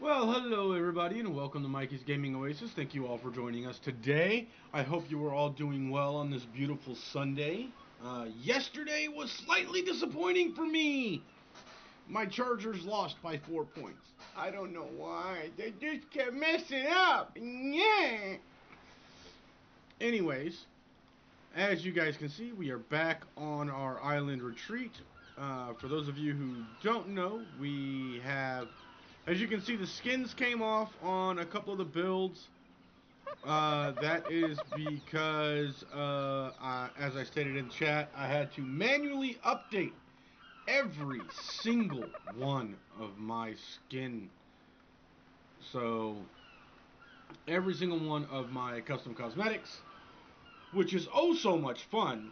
Well, hello everybody, and welcome to Mikey's Gaming Oasis. Thank you all for joining us today. I hope you are all doing well on this beautiful Sunday. Yesterday was slightly disappointing for me. My Chargers lost by 4 points. I don't know why. They just kept messing up. Yeah. Anyways, as you guys can see, we are back on our island retreat. For those of you who don't know, we have... As you can see, the skins came off on a couple of the builds. That is because, as I stated in chat, I had to manually update every single one of my skin. So, every single one of my custom cosmetics, which is oh so much fun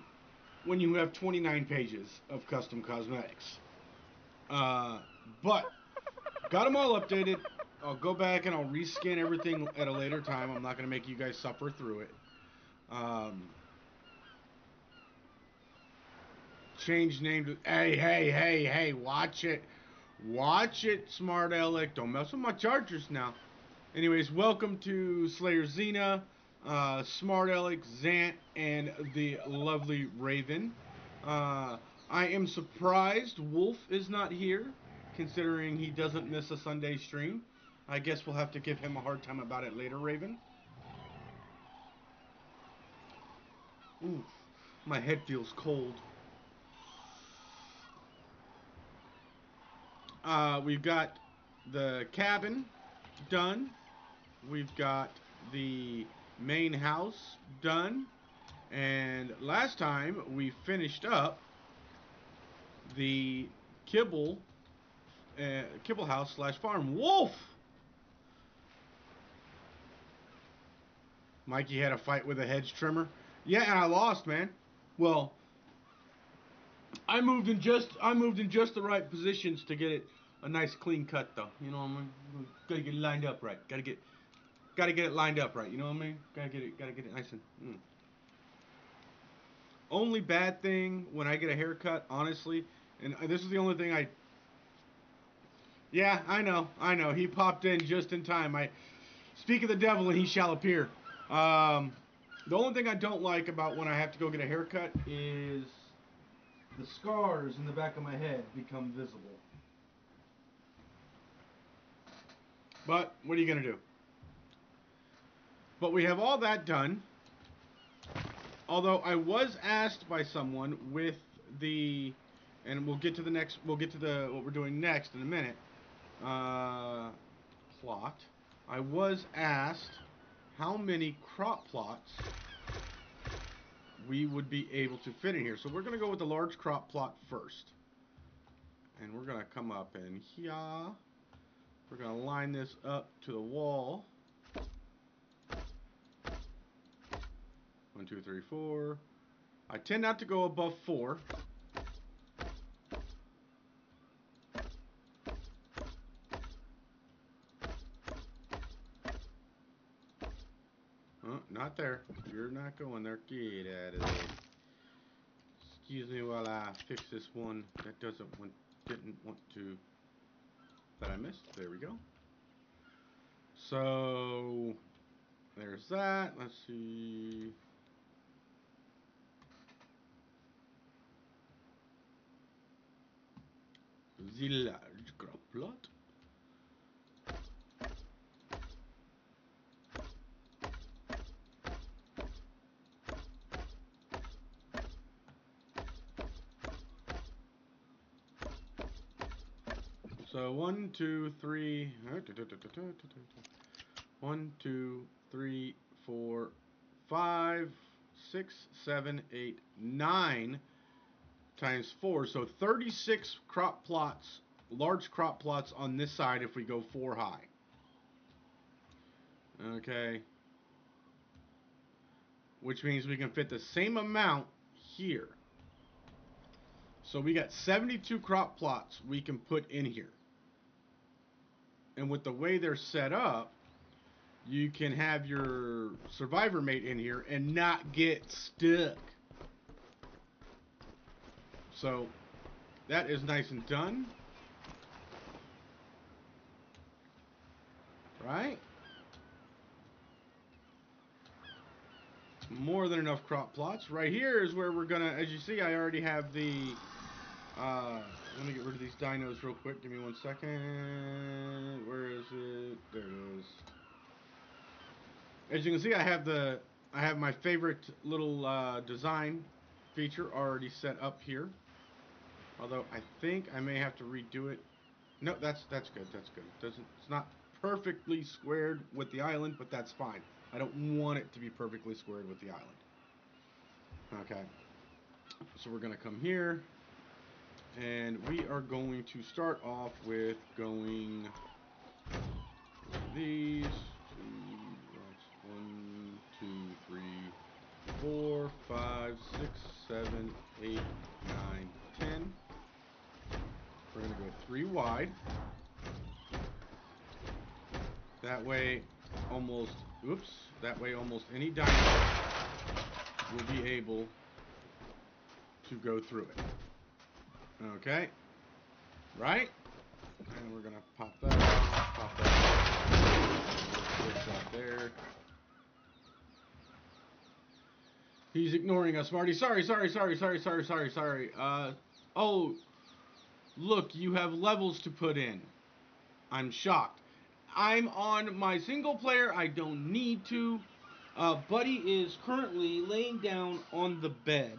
when you have 29 pages of custom cosmetics. But... got them all updated. I'll go back and I'll reskin everything at a later time. I'm not going to make you guys suffer through it. Change name to... Hey, watch it. Watch it, smart aleck. Don't mess with my Chargers now. Anyways, welcome to Slayer Xena, smart aleck, Zant, and the lovely Raven. I am surprised Wolf is not here, considering he doesn't miss a Sunday stream. I guess we'll have to give him a hard time about it later, Raven. Ooh, my head feels cold. We've got the cabin done. We've got the main house done. And last time we finished up the kibble house / farm. Wolf! Mikey had a fight with a hedge trimmer. Yeah, and I lost, man. Well, I moved in just the right positions to get it a nice clean cut, though. You know what I mean? Gotta get it lined up right. Gotta get it lined up right. You know what I mean? Gotta get it nice and. Only bad thing when I get a haircut, honestly, and this is the only thing I. Yeah, I know. He popped in just in time. Speak of the devil and he shall appear. The only thing I don't like about when I have to go get a haircut is the scars in the back of my head become visible. But what are you going to do? But we have all that done. Although I was asked by someone with the, and we'll get to what we're doing next in a minute, plot. I was asked how many crop plots we would be able to fit in here. So we're going to go with the large crop plot first. And we're going to come up in here. We're going to line this up to the wall. 1, 2, 3, 4. I tend not to go above 4. Oh, not there. You're not going there. Get out of there. Excuse me while I fix this one that didn't want to, that I missed. There we go. So there's that. Let's see. The large crop plot. So 1, 2, 3. 1, 2, 3, 4, 5, 6, 7, 8, 9 times 4. So 36 crop plots, large crop plots on this side if we go 4 high. Okay. Which means we can fit the same amount here. So we got 72 crop plots we can put in here. And with the way they're set up, you can have your survivor mate in here and not get stuck. So that is nice and done. Right? More than enough crop plots. Right here is where we're gonna, as you see, I already have the, let me get rid of these dinos real quick. Give me 1 second. Where is it? There it is. As you can see, I have my favorite little design feature already set up here. Although I think I may have to redo it. No, that's good. That's good. It's not perfectly squared with the island, but that's fine. I don't want it to be perfectly squared with the island. Okay. So we're going to come here, and we are going to start off with going with these. 1, 2, 3, 4, 5, 6, 7, 8, 9, 10. We're going to go 3 wide. That way, almost any dino will be able to go through it. Okay? Right? And we're going to pop that out, pop that out. Switch that there. He's ignoring us, Marty. Sorry. Oh, look, you have levels to put in. I'm shocked. I'm on my single player. I don't need to. Buddy is currently laying down on the bed,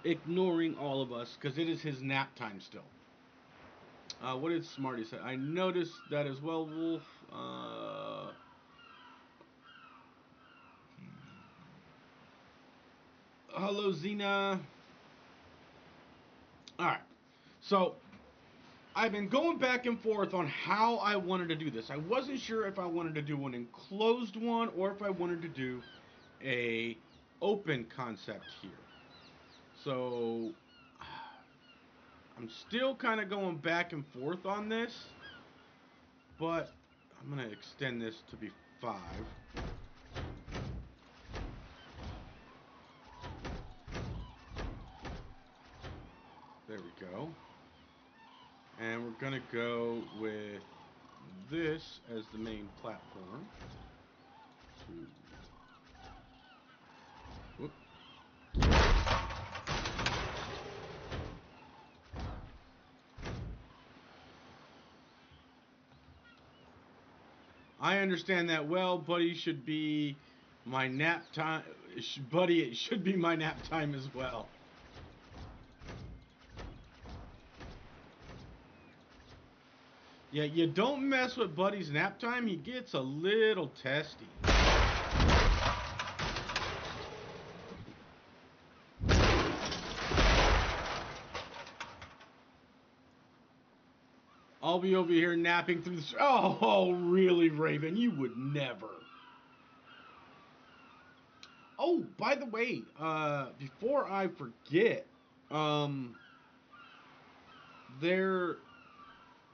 ignoring all of us, because it is his nap time still. What did Smarty say? I noticed that as well, Wolf. Hello, Xena. Alright. So, I've been going back and forth on how I wanted to do this. I wasn't sure if I wanted to do an enclosed one or if I wanted to do a open concept here. So I'm still kind of going back and forth on this, but I'm going to extend this to be 5. There we go. And we're going to go with this as the main platform. 2. Whoop. I understand that well. Buddy should be my nap time. Buddy, it should be my nap time as well. Yeah, you don't mess with Buddy's nap time. He gets a little testy. I'll be over here napping through the... Oh, really, Raven? You would never. Oh, by the way, before I forget,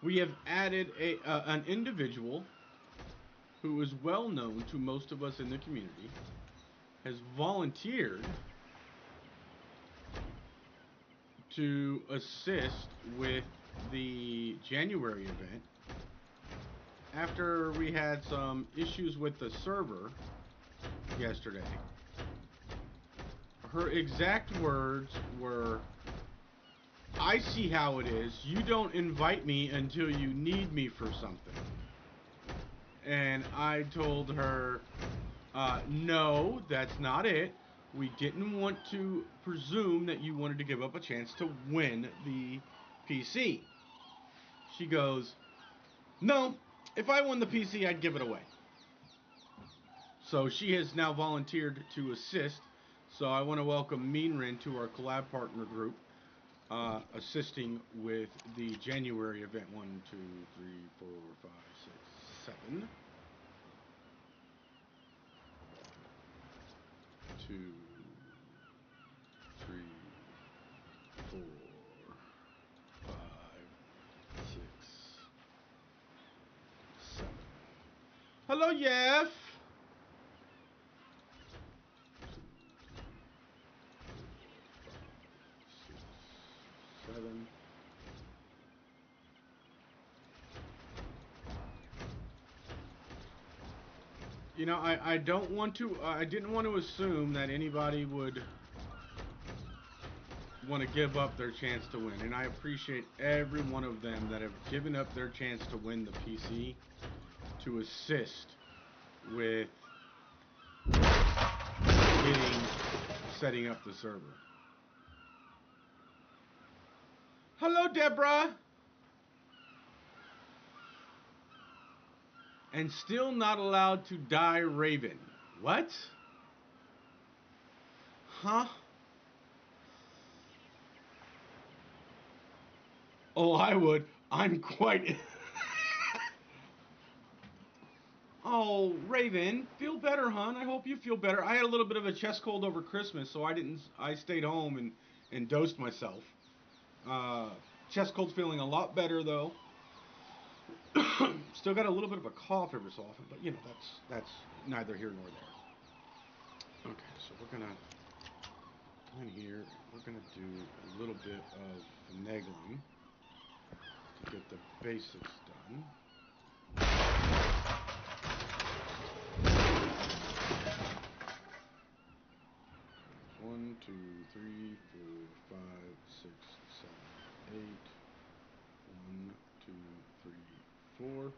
we have added an individual who is well known to most of us in the community, has volunteered to assist with the January event after we had some issues with the server yesterday. Her exact words were, "I see how it is. You don't invite me until you need me for something." And I told her, no, that's not it. We didn't want to presume that you wanted to give up a chance to win the PC. She goes, "No, if I won the PC, I'd give it away." So she has now volunteered to assist. So I want to welcome Meanrin to our collab partner group, assisting with the January event. 1, 2, 3, 4, 5, 6, 7. 2, 3, 4, 5, 6, 7. Hello, Yef. 7. You know, I don't want to, I didn't want to assume that anybody would want to give up their chance to win. And I appreciate every one of them that have given up their chance to win the PC to assist with setting up the server. Hello, Deborah! And still not allowed to die Raven. What? Huh? Oh, I would. I'm quite... Oh, Raven, feel better, hon. I hope you feel better. I had a little bit of a chest cold over Christmas, so I stayed home and dosed myself. Chest cold's feeling a lot better, though. Still got a little bit of a cough every so often, but you know, that's neither here nor there. Okay, so we're gonna come in here. We're gonna do a little bit of finagling to get the basics done. 1, 2, 3, 4, 5, 6, 7, 8. 1, 2, 3, 4.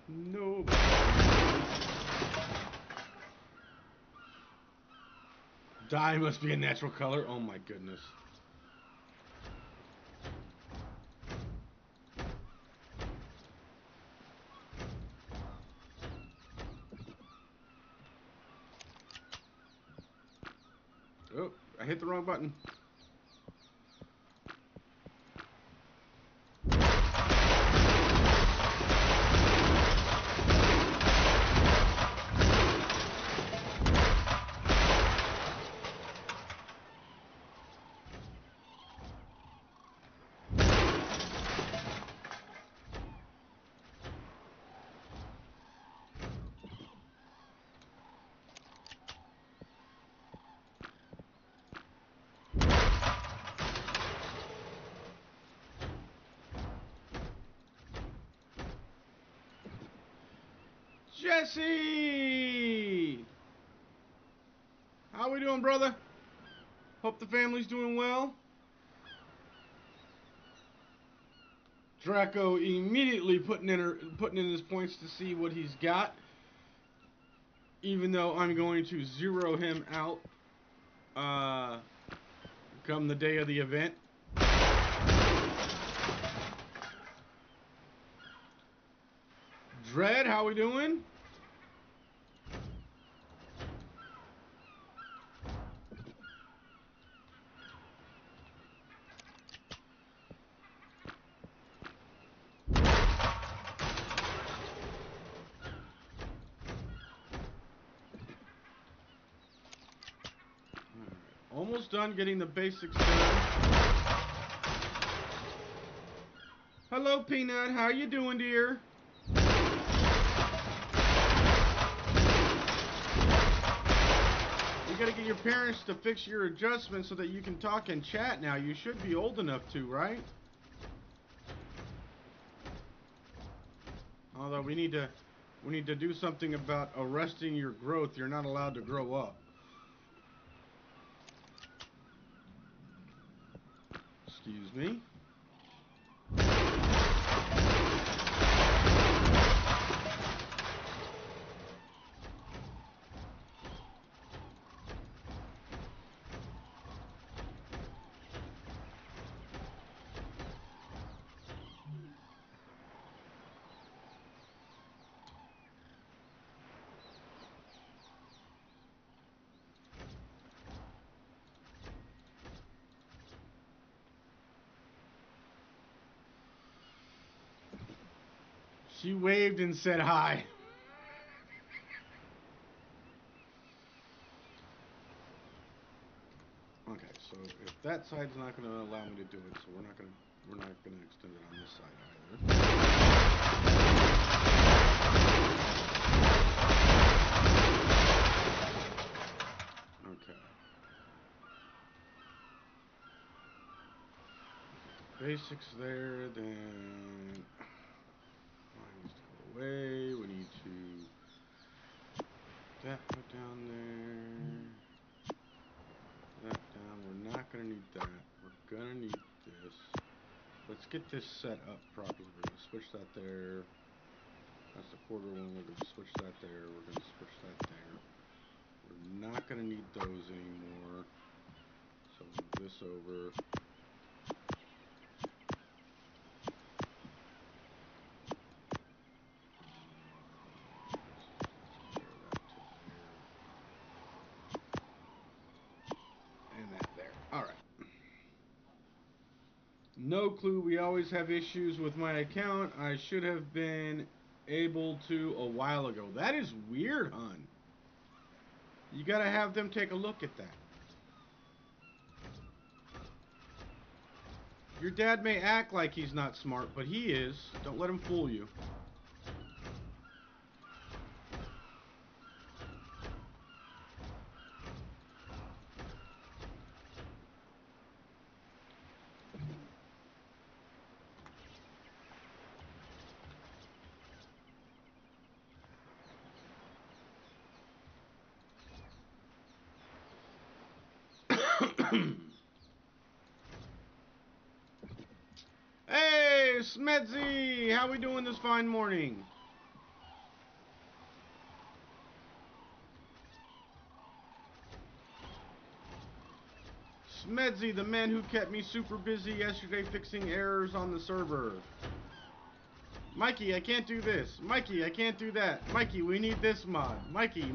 No. Dye must be a natural color. Oh my goodness. Oh, I hit the wrong button. Jesse! How we doing, brother? Hope the family's doing well. Draco immediately putting in his points to see what he's got. Even though I'm going to zero him out come the day of the event. Dread, how we doing? Almost done getting the basics done. Hello, Peanut. How you doing, dear? You gotta get your parents to fix your adjustments so that you can talk and chat now. You should be old enough to, right? Although we need to do something about arresting your growth. You're not allowed to grow up. Excuse me. She waved and said hi. Okay, so if that side's not going to allow me to do it, so we're not going to extend it on this side either. Okay. Basics there, then mine needs to go away. We need to that put down there. That down. We're not gonna need that. We're gonna need this. Let's get this set up properly. We're gonna switch that there. That's the quarter one. We're gonna switch that there. We're gonna switch that there. We're not gonna need those anymore. So move this over. No clue. We always have issues with my account. I should have been able to a while ago. That is weird, hon. You gotta have them take a look at that. Your dad may act like he's not smart, but he is. Don't let him fool you. Hey, Smedzy! How we doing this fine morning? Smedzy, the man who kept me super busy yesterday fixing errors on the server. Mikey, I can't do this. Mikey, I can't do that. Mikey, we need this mod. Mikey.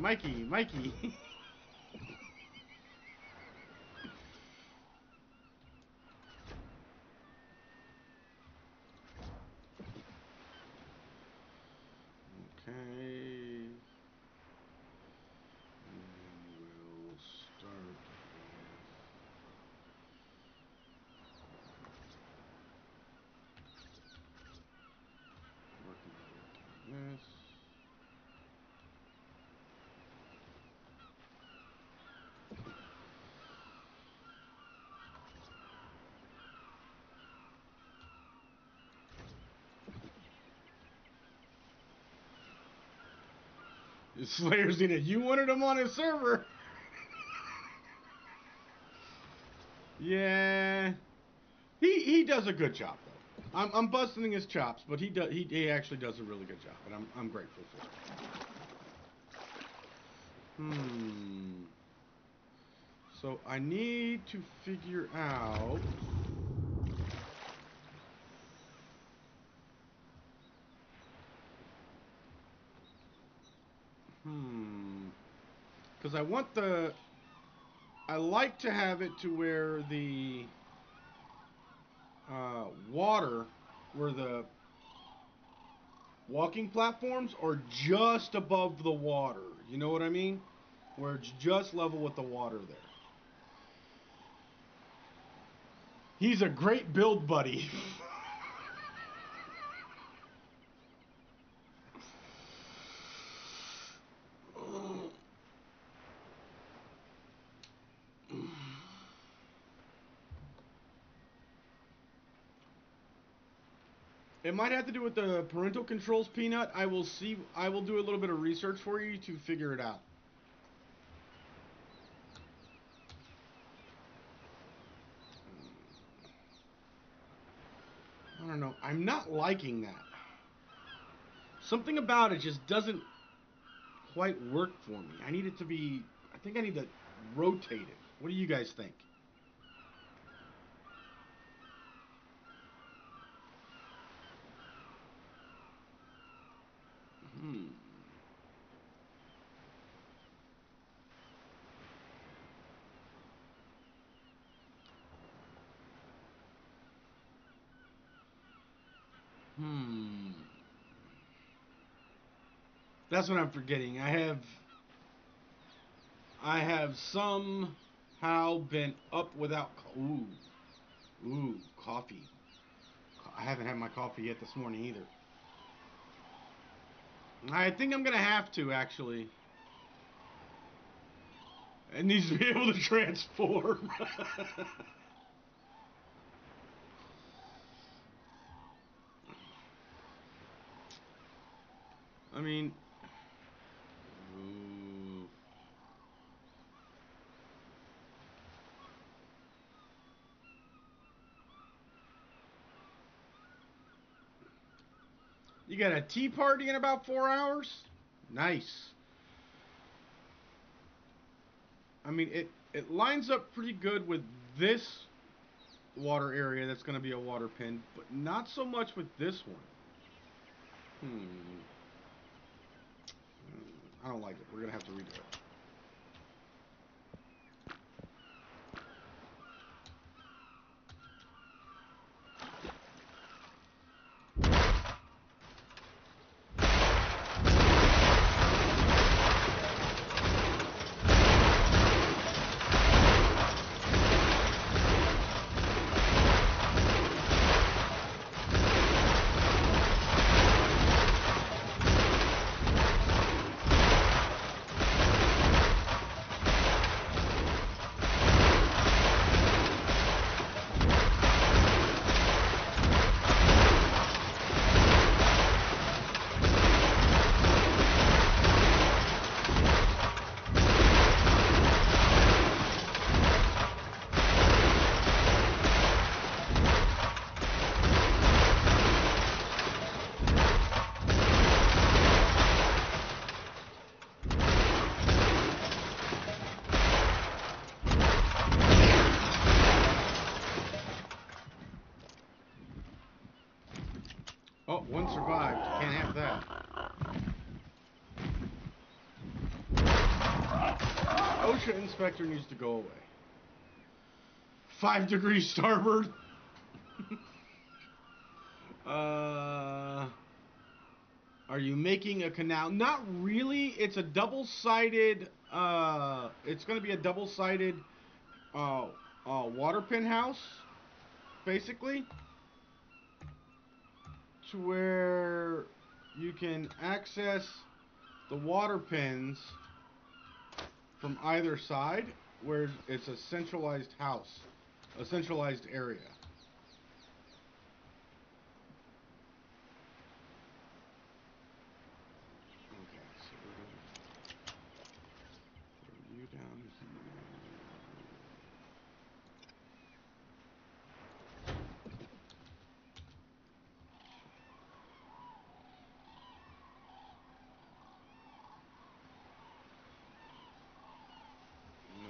Okay. And we'll start with working our way down this. Slayer's in it. You wanted him on his server. Yeah. He does a good job though. I'm busting his chops, but he actually does a really good job, and I'm grateful for it. So I need to figure out because I like to have it to where the water, where the walking platforms are just above the water. You know what I mean? Where it's just level with the water there. He's a great build buddy. It might have to do with the parental controls, Peanut. I will see. I will do a little bit of research for you to figure it out. I don't know. I'm not liking that. Something about it just doesn't quite work for me. I need it to be... I think I need to rotate it. What do you guys think? That's what I'm forgetting. I have somehow been up without. Ooh, coffee. I haven't had my coffee yet this morning either. I think I'm gonna have to actually. It needs to be able to transform. I mean, ooh. You got a tea party in about 4 hours? Nice. I mean, it lines up pretty good with this water area that's going to be a water pen, but not so much with this one. I don't like it. We're going to have to redo it. Oh, one survived. Can't have that. OSHA inspector needs to go away. 5 degrees starboard. Are you making a canal? Not really. It's a double-sided. It's going to be a double-sided water pin house, basically, to where you can access the water pins from either side, where it's a centralized house, a centralized area. Okay, so we're gonna throw you down here.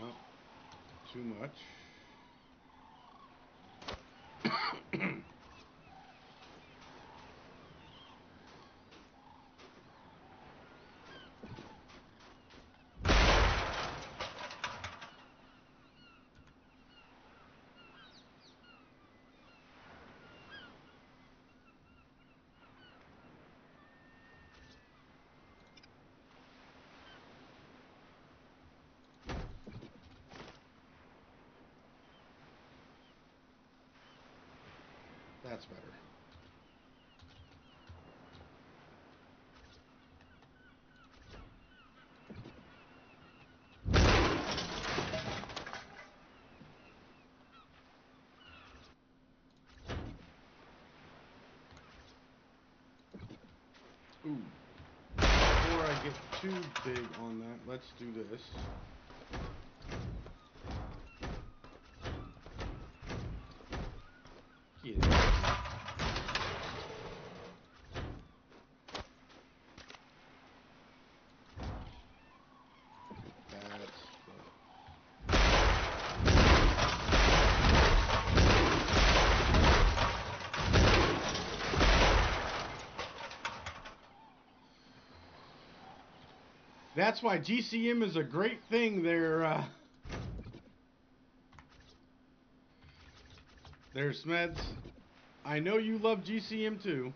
No, too much. That's better. Ooh. Before I get too big on that, let's do this. Yeah. That's why GCM is a great thing there. There's Smeds. I know you love GCM too.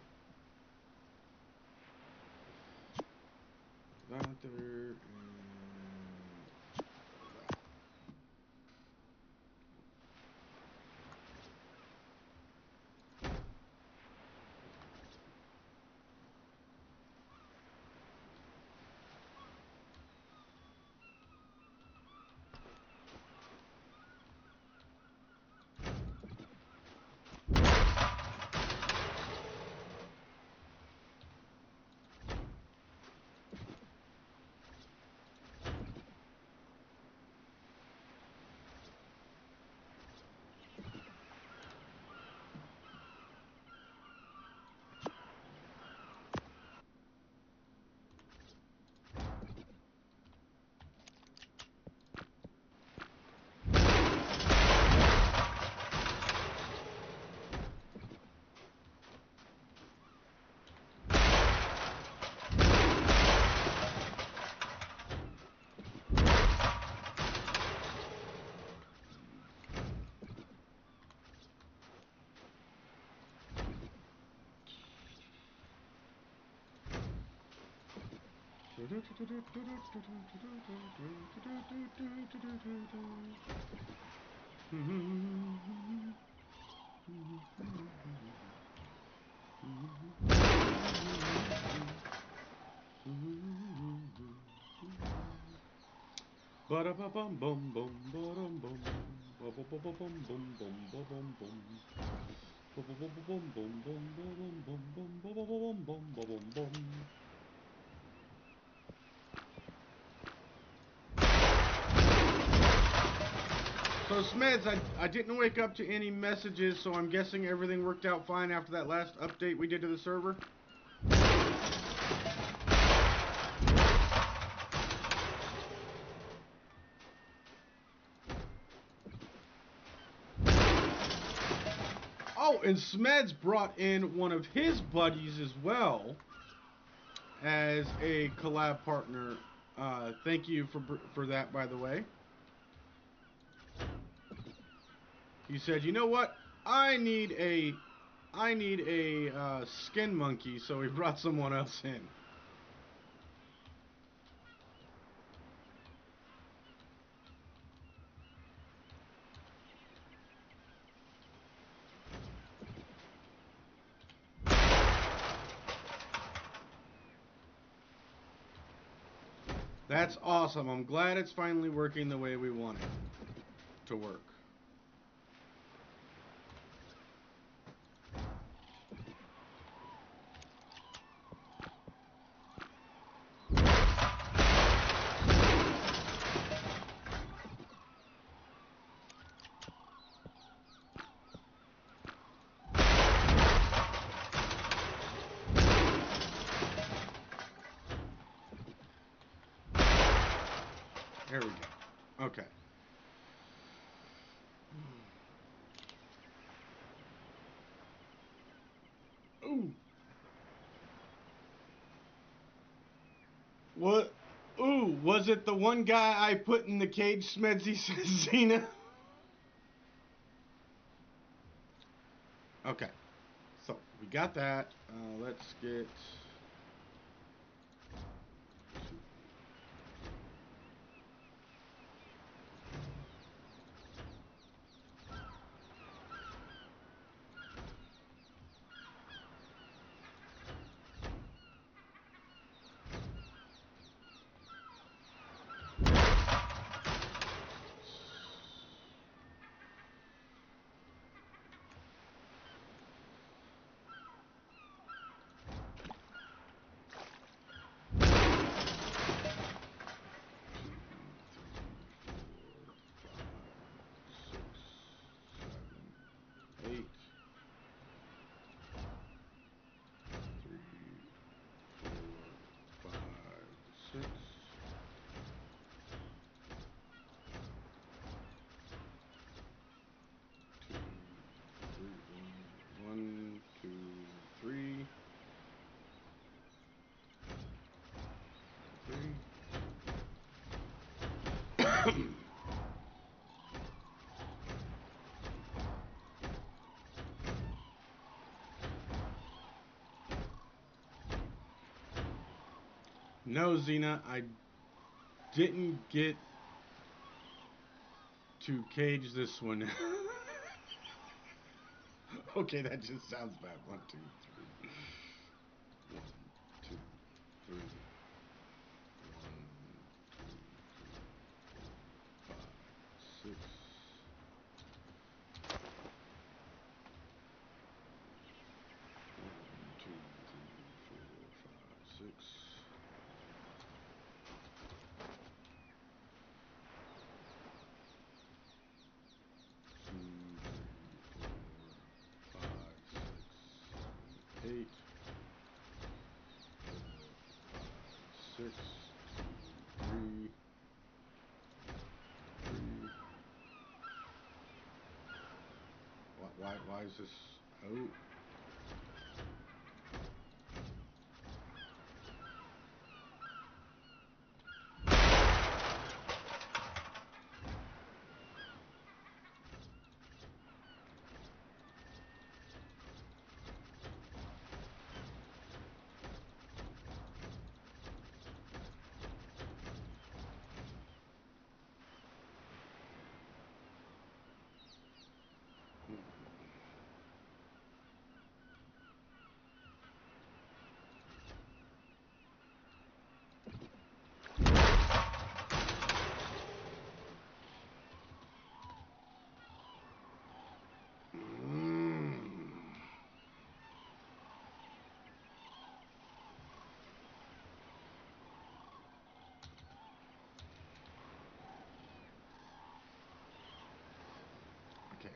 So Smeds, I didn't wake up to any messages, so I'm guessing everything worked out fine after that last update we did to the server. Oh, and Smeds brought in one of his buddies as well as a collab partner. Thank you for that, by the way. He said, "You know what? I need a skin monkey," so he brought someone else in. That's awesome. I'm glad it's finally working the way we want it to work. There we go. Okay. Ooh. What? Ooh, was it the one guy I put in the cage, Smedsy, says Xena? Okay. So, we got that. Let's get... No, Xena, I didn't get to cage this one. Okay, that just sounds bad. 1, 2, 3. 1, 2, 3. 1, 2, 3, 4, 5, 6. 1, 2, 3, 4, 5, 6. 8, 4, 5, 6, 2, 3, 3. Why is this? Oh.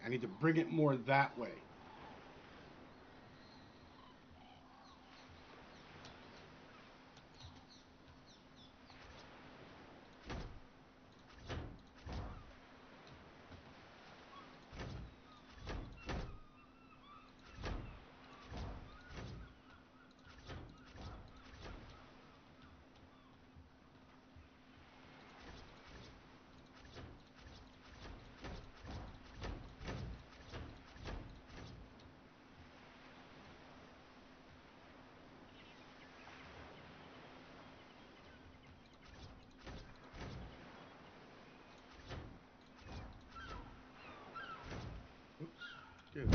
I need to bring it more that way. Oops. Good.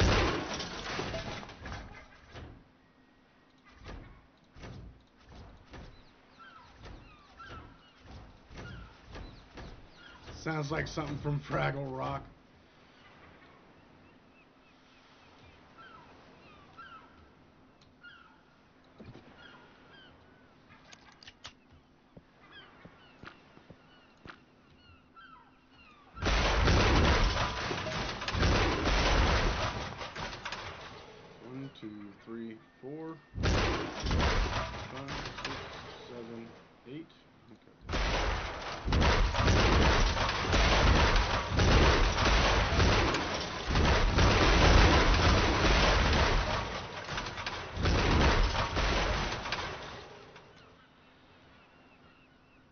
Sounds like something from Fraggle Rock. One, two, three, four, 5, 6, 7, 8. Okay.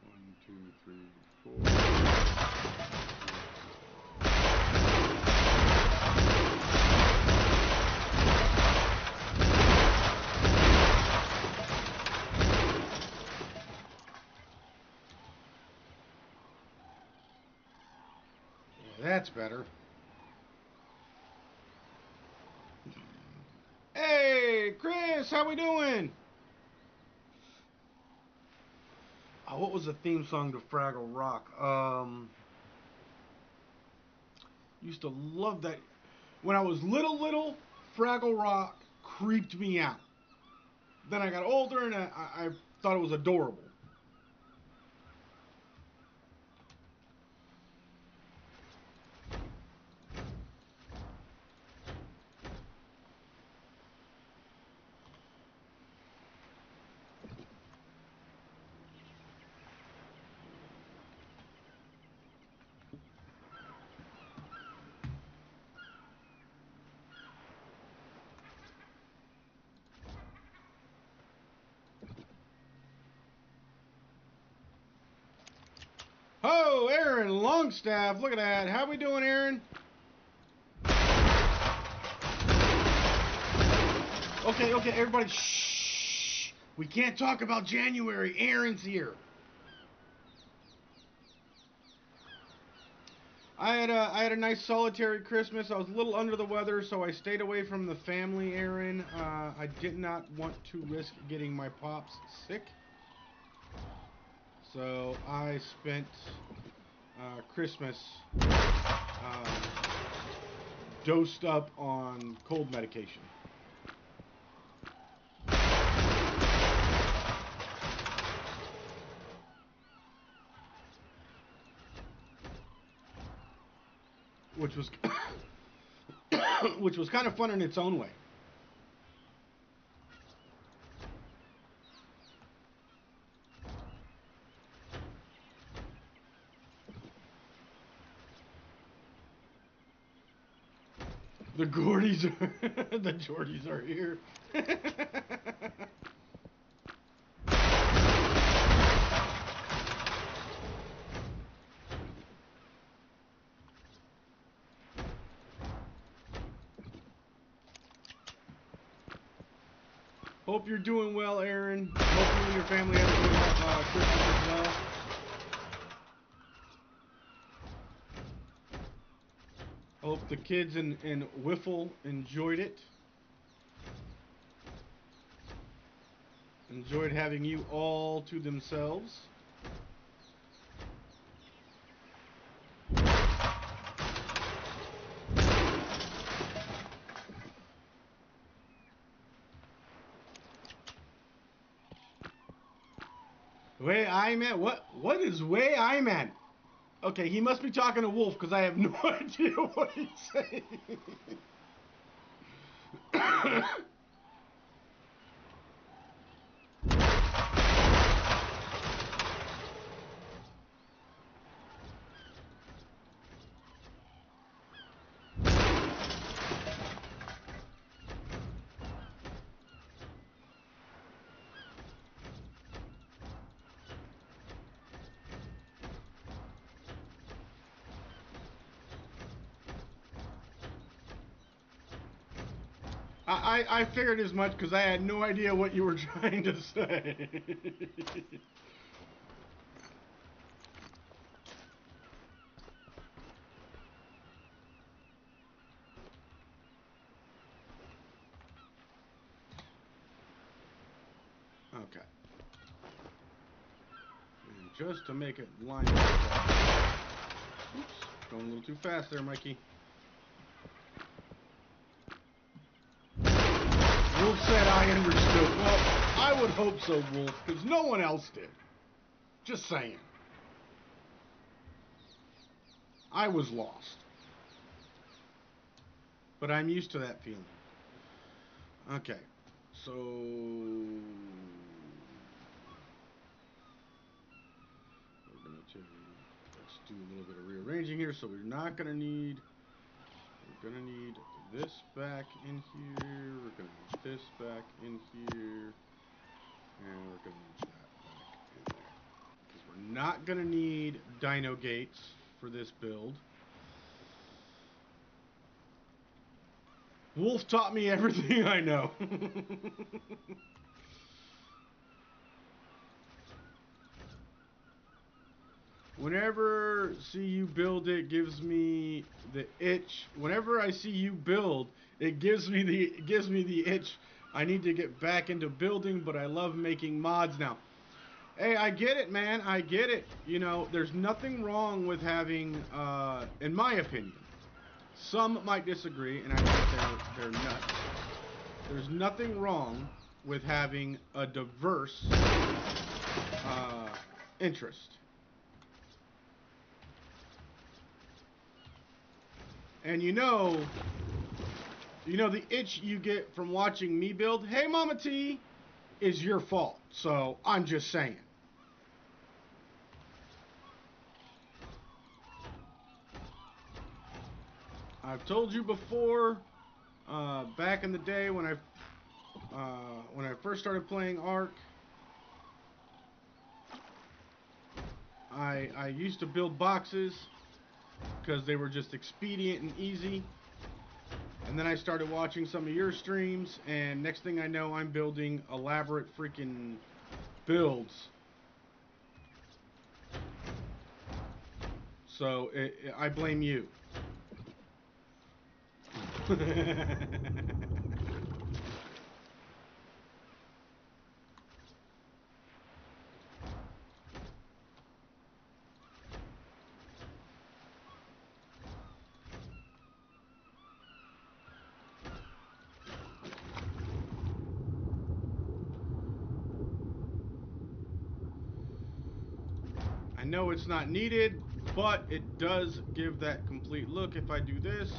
One, two, three, four. That's better. Hey, Chris, how we doing? Oh, what was the theme song to Fraggle Rock? Used to love that. When I was little, Fraggle Rock creeped me out. Then I got older and I thought it was adorable. Oh, Aaron Longstaff, look at that. How we doing, Aaron? Okay, everybody, shh. We can't talk about January. Aaron's here. I had a nice solitary Christmas. I was a little under the weather, so I stayed away from the family, Aaron. I did not want to risk getting my pops sick. So I spent Christmas dosed up on cold medication. Which was which was kind of fun in its own way. The Gordies are the Geordies are here. Hope you're doing well, Aaron. Hope you and your family had a good Christmas as well. Hope the kids in Wiffle enjoyed it. Enjoyed having you all to themselves. Way I'm at? What is way I'm at? Okay, he must be talking to Wolf because I have no idea what he's saying. I figured as much because I had no idea what you were trying to say. Okay. And just to make it line up. Oops, going a little too fast there, Mikey. Wolf said I understood. Well, I would hope so, Wolf, because no one else did. Just saying. I was lost. But I'm used to that feeling. Okay, so... let's do a little bit of rearranging here. So we're not going to need... We're going to need this back in here. We're going to need this back in here. And we're going to need that back in there. Because we're not going to need dyno gates for this build. Wolf taught me everything I know. Whenever see you build, it gives me the itch. Whenever I see you build, it gives me the itch. I need to get back into building, but I love making mods now. Hey, I get it, man. I get it. You know, there's nothing wrong with having, in my opinion, some might disagree, and I think they're nuts. There's nothing wrong with having a diverse interest. And you know the itch you get from watching me build, hey Mama T, is your fault. So I'm just saying. I've told you before, back in the day when I first started playing Ark, I used to build boxes because they were just expedient and easy. And then I started watching some of your streams, and next thing I know, I'm building elaborate freaking builds. So I blame you. I know it's not needed, but it does give that complete look if I do this.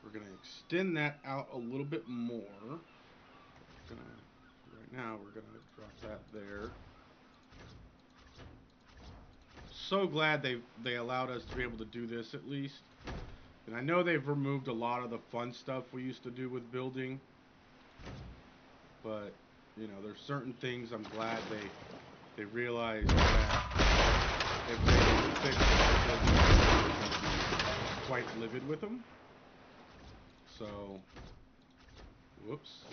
We're going to extend that out a little bit more. Right now, we're going to drop that there. So glad they allowed us to be able to do this at least. And I know they've removed a lot of the fun stuff we used to do with building. But, you know, there's certain things I'm glad they realized that if they don't fix it, they'll be quite livid with them. So, whoops.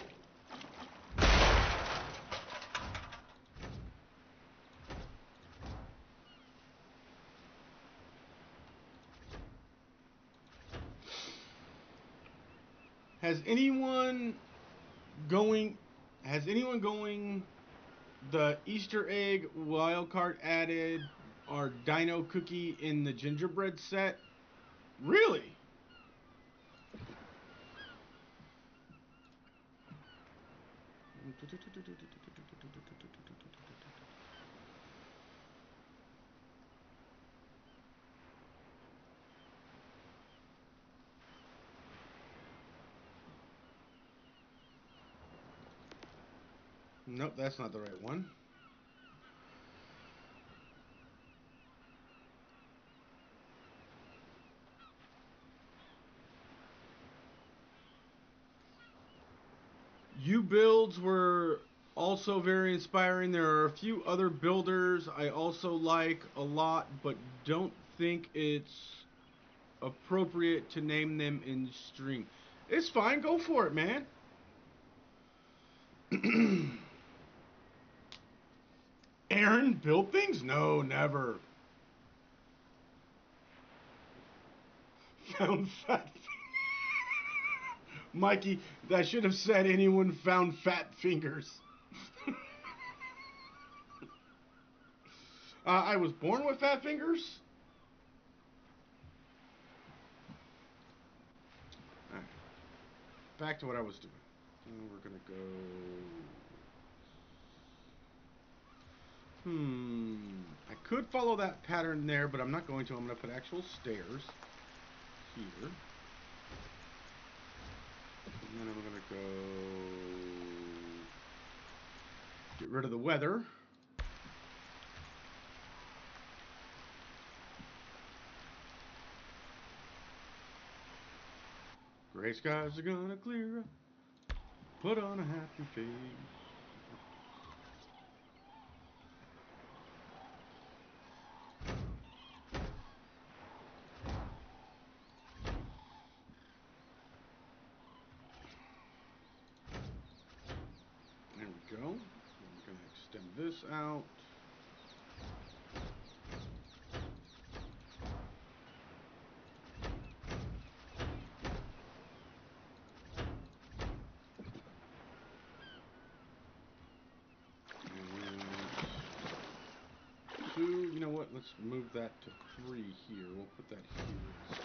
Has anyone going? Has anyone going? The Easter egg wildcard added our Dino cookie in the gingerbread set. Really? Nope, that's not the right one. You builds were also very inspiring. There are a few other builders I also like a lot, but don't think it's appropriate to name them in stream. It's fine, go for it, man. Aaron built things? No, never. Found fat. Mikey, that should have said anyone found fat fingers. I was born with fat fingers. Right. Back to what I was doing. We're gonna go. I could follow that pattern there, but I'm not going to. I'm gonna put actual stairs here. And then I'm gonna go get rid of the weather. Gray skies are gonna clear up. Put on a happy face. There we go. I'm gonna extend this out. You know what? Let's move that to 3 here. We'll put that here instead.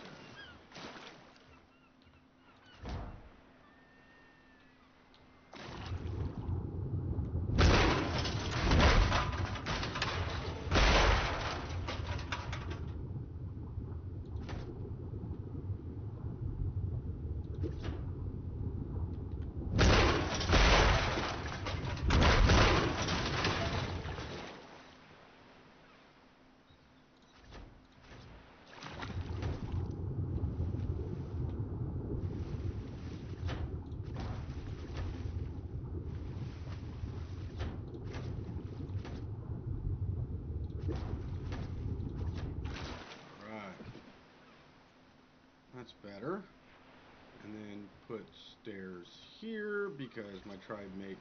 That's better. And then put stairs here because my tribe mate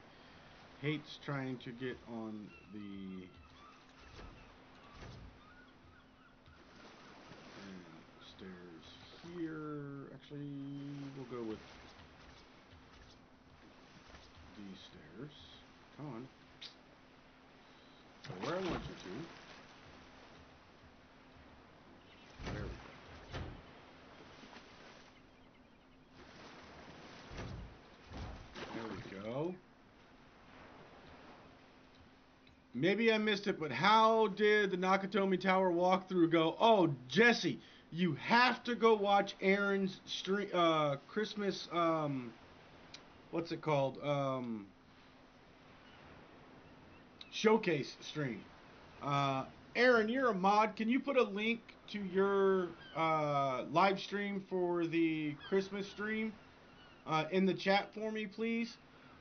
hates trying to get on the stairs here. Actually, we'll go with these stairs. Come on. Go where I want you to. There we go. Go. Maybe I missed it, but how did the Nakatomi Tower walkthrough go? Oh, Jesse, you have to go watch Aaron's stream, Christmas, what's it called? Showcase stream. Aaron, you're a mod. Can you put a link to your live stream for the Christmas stream in the chat for me, please?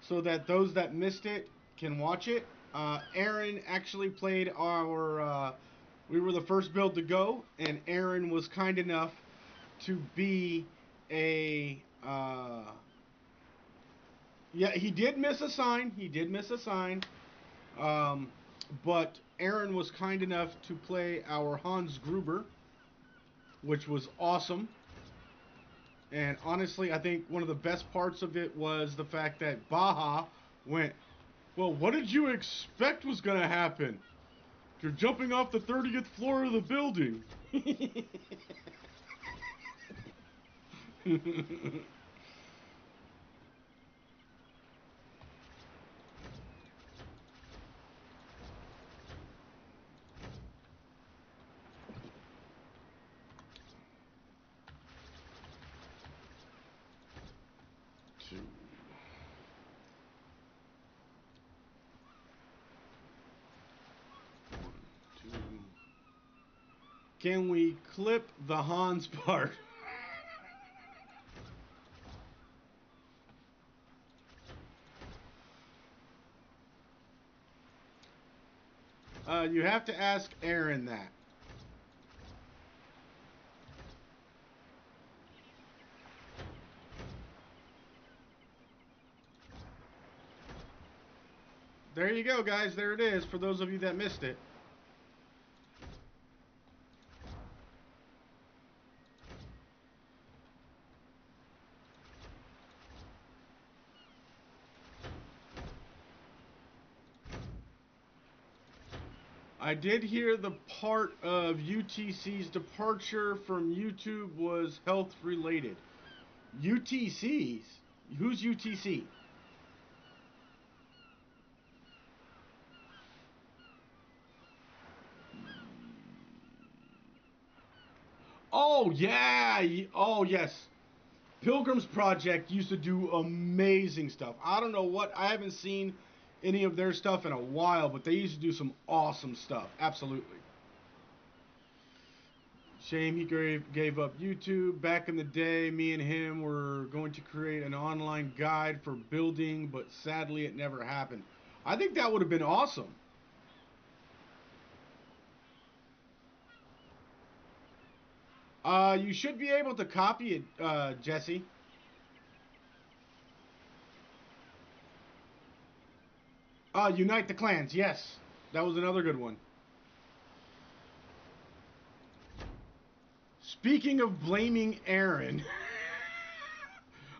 So that those that missed it can watch it. Aaron actually played our, we were the first build to go, and Aaron was kind enough to be a, yeah, he did miss a sign, but Aaron was kind enough to play our Hans Gruber, which was awesome. And honestly, I think one of the best parts of it was the fact that Baja went, well, what did you expect was going to happen? You're jumping off the 30th floor of the building. Two. One, two. Can we clip the Hans part? You have to ask Aaron that. There you go, guys. There it is, for those of you that missed it. I did hear the part of UTC's departure from YouTube was health related. UTC's? Who's UTC? Oh, yeah. Oh, yes. Pilgrim's Project used to do amazing stuff. I don't know what. I haven't seen any of their stuff in a while, but they used to do some awesome stuff. Absolutely. Shame he gave up YouTube. Back in the day, me and him were going to create an online guide for building, but sadly it never happened. I think that would have been awesome. You should be able to copy it, Jesse. Unite the Clans. Yes, that was another good one. Speaking of blaming Aaron,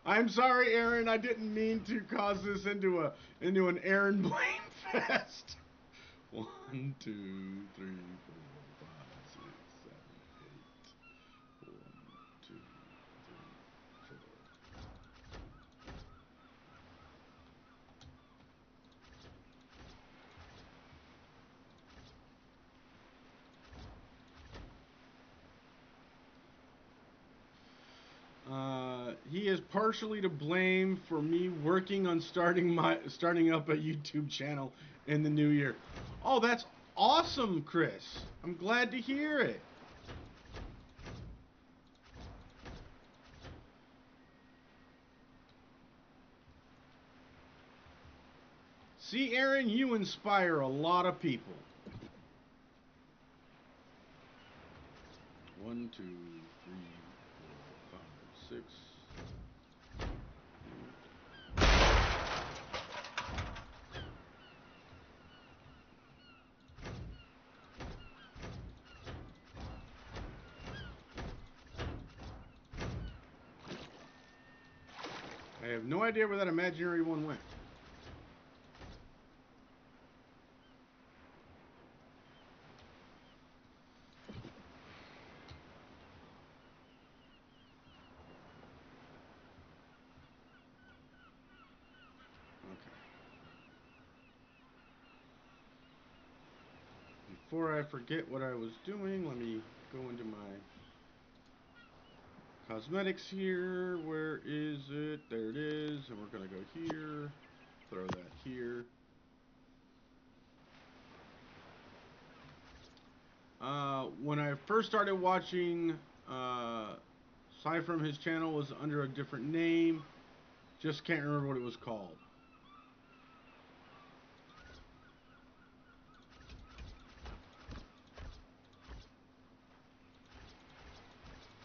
I'm sorry, Aaron. I didn't mean to cause this into an Aaron blame fest. 1, 2, 3, 4, 5, 6, 7, 8. 1, 2, 3, 4. He is partially to blame for me working on starting up a YouTube channel in the new year. Oh, that's awesome, Chris. I'm glad to hear it. See, Aaron, you inspire a lot of people. 1, 2, 3, 4, 5, 6. I have no idea where that imaginary one went. Before I forget what I was doing, let me go into my cosmetics here. Where is it? There it is. And we're going to go here. Throw that here. When I first started watching, aside from his channel was under a different name. Just can't remember what it was called.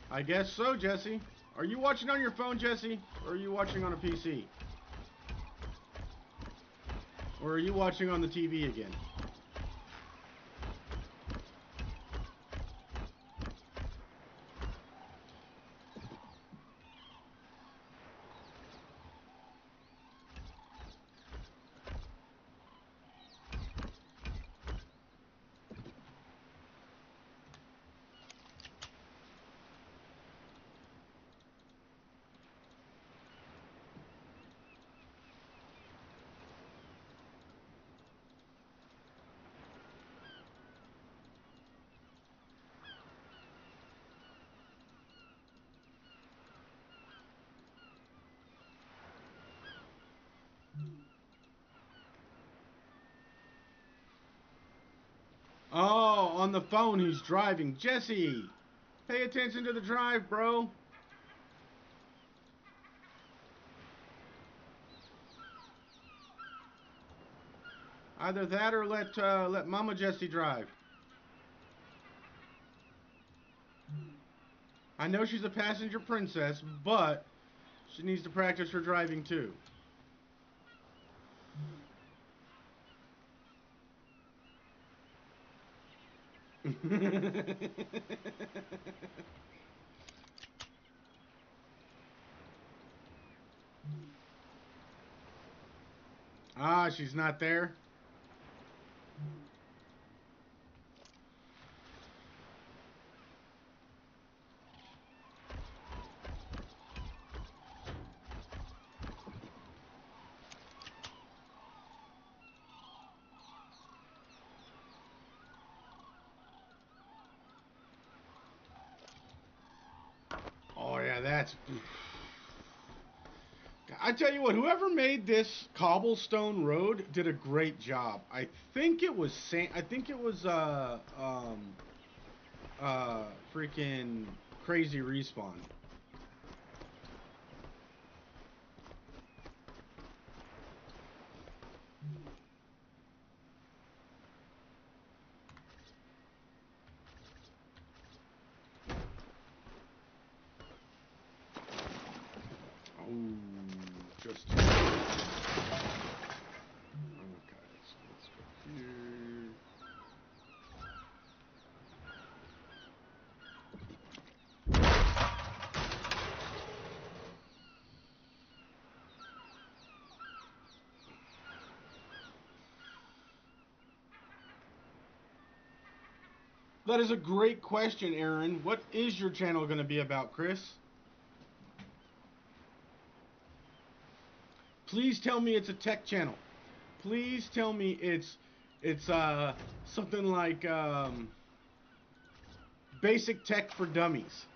I guess so, Jesse. Are you watching on your phone, Jesse? Or are you watching on a PC? Or are you watching on the TV again? Oh, on the phone he's driving. Jesse, pay attention to the drive, bro. Either that or let Mama Jessie drive. I know she's a passenger princess, but she needs to practice her driving too. Ah, she's not there. Oh yeah, that's. I tell you what, whoever made this cobblestone road did a great job. I think it was freaking crazy respawn. Oh, just. Okay, so let's go here. That is a great question, Aaron. What is your channel going to be about, Chris? Please tell me it's a tech channel. Please tell me it's something like basic tech for dummies.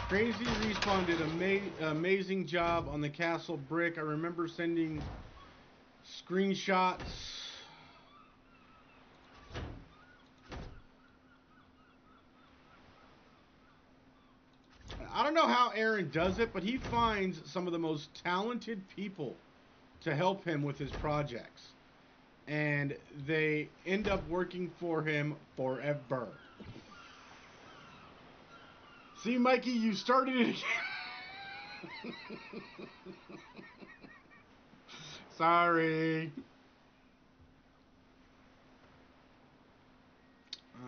Crazy Respawn did amazing job on the castle brick. I remember sending screenshots. I don't know how Aaron does it, but he finds some of the most talented people to help him with his projects. And they end up working for him forever. See, Mikey, you started it again. Sorry.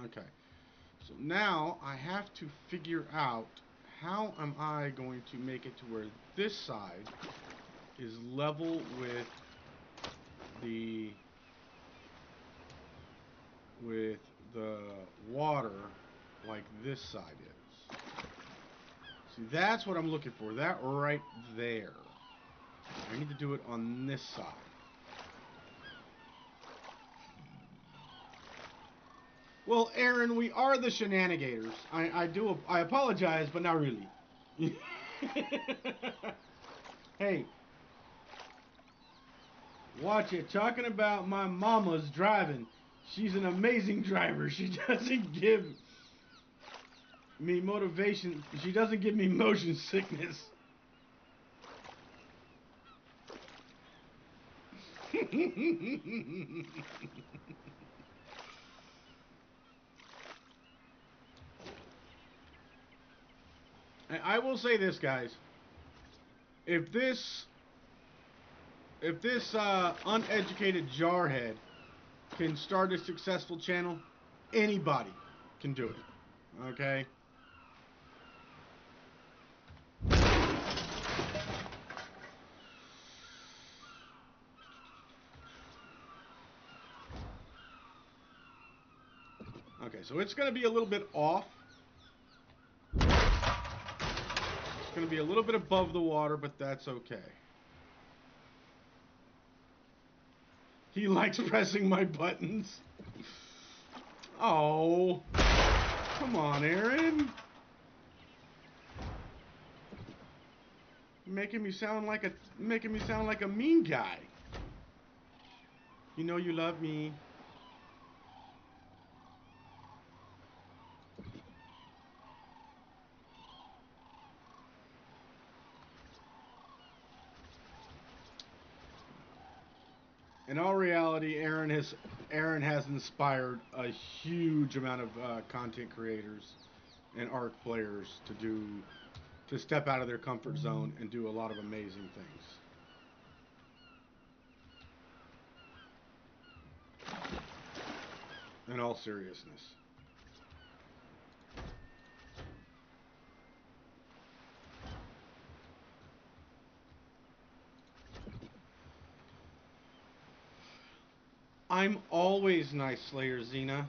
Okay. So now I have to figure out how am I going to make it to where this side is level with the water like this side is. See, that's what I'm looking for. That right there. I need to do it on this side. Well, Aaron, we are the shenanigators. I apologize, but not really. Hey, watch it. Talking about my mama's driving. She's an amazing driver. She doesn't give me motivation. She doesn't give me motion sickness. I will say this, guys. If this uneducated jarhead can start a successful channel, anybody can do it. Okay? Okay, so it's going to be a little bit off. It's going to be a little bit above the water, but that's okay. He likes pressing my buttons. Oh, come on, Aaron. Making me sound like a mean guy. You know you love me. In all reality, Aaron has inspired a huge amount of content creators and Ark players to step out of their comfort zone and do a lot of amazing things. In all seriousness. I'm always nice, Slayer Xena.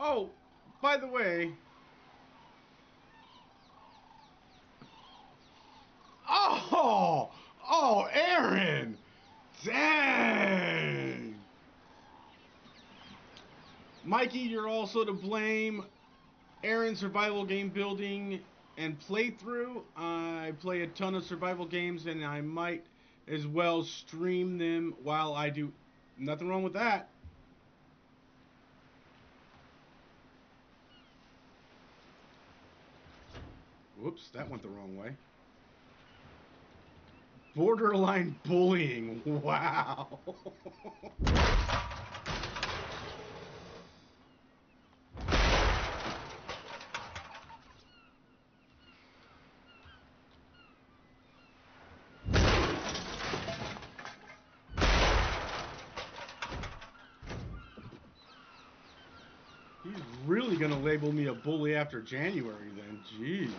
Oh, by the way. Oh, Aaron. Dang. Mikey, you're also to blame. Aaron's survival game building and playthrough. I play a ton of survival games, and I might as well stream them while I do. Nothing wrong with that. Whoops, that went the wrong way. Borderline bullying. Wow. He's really going to label me a bully after January then. Jeez.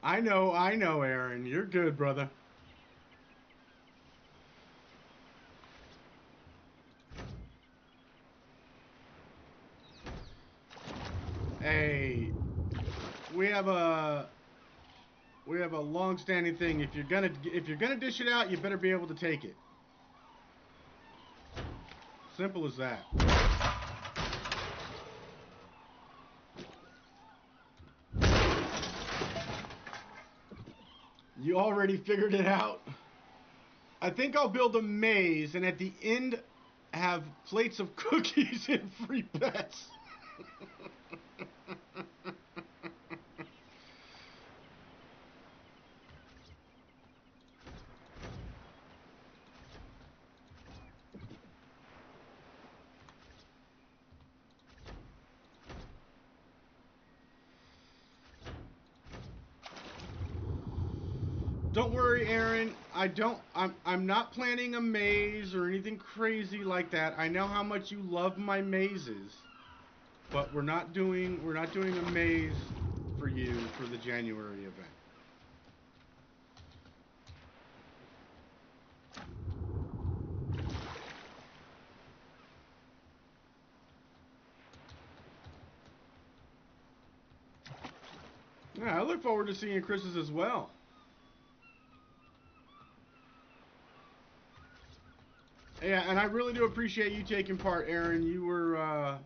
I know, Aaron. You're good, brother. Hey, we have a long-standing thing. If you're gonna dish it out, you better be able to take it. Simple as that. You already figured it out? I think I'll build a maze and at the end have plates of cookies and free pets. Don't worry, Aaron. I'm not planning a maze or anything crazy like that. I know how much you love my mazes, but we're not doing a maze for you for the January event. Yeah, I look forward to seeing Chris's as well. Yeah, and I really do appreciate you taking part, Aaron. You were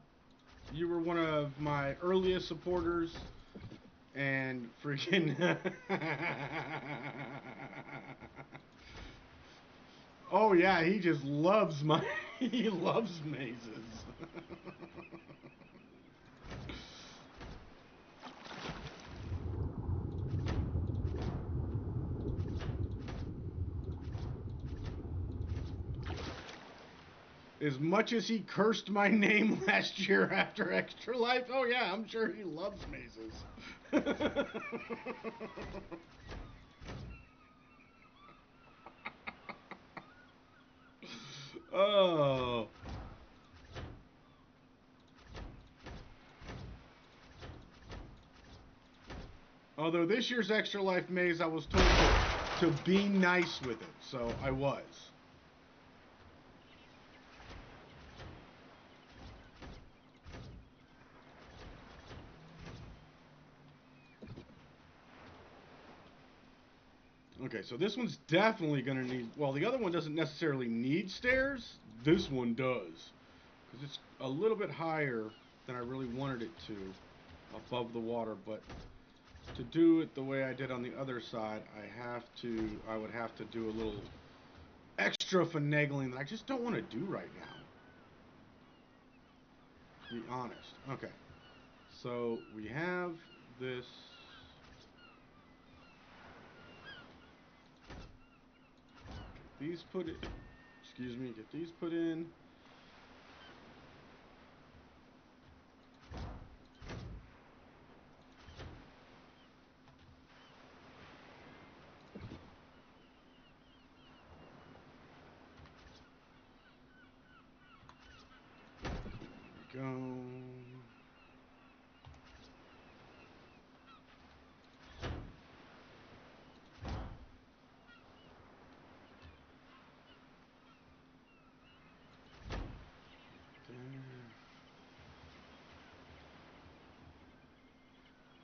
one of my earliest supporters, and freaking. Oh yeah, he just loves my. He loves mazes. As much as he cursed my name last year after Extra Life, oh yeah, I'm sure he loves mazes. Oh. Although this year's Extra Life maze, I was told to be nice with it, so I was. Okay, so this one's definitely going to need... Well, the other one doesn't necessarily need stairs. This one does. Because it's a little bit higher than I really wanted it to, above the water. But to do it the way I did on the other side, I would have to do a little extra finagling that I just don't want to do right now. To be honest. Okay. So we have this... Get these put in... Excuse me. Get these put in. Go.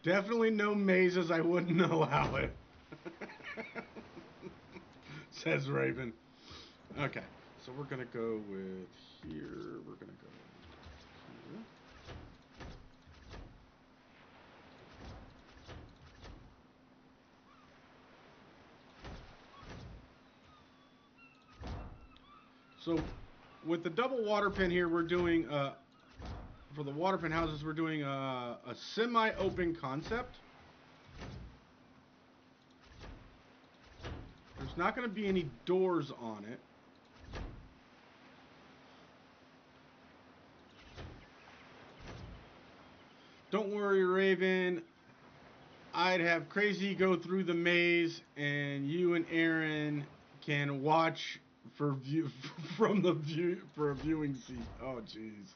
Definitely no mazes I wouldn't allow it. Says Raven. Okay, so we're gonna go with here. We're gonna go here. So with the double water pen here, we're doing for the water pen houses, we're doing a semi-open concept. There's not going to be any doors on it. Don't worry, Raven. I'd have Crazy go through the maze, and you and Aaron can watch for view from the view for a viewing seat. Oh, jeez.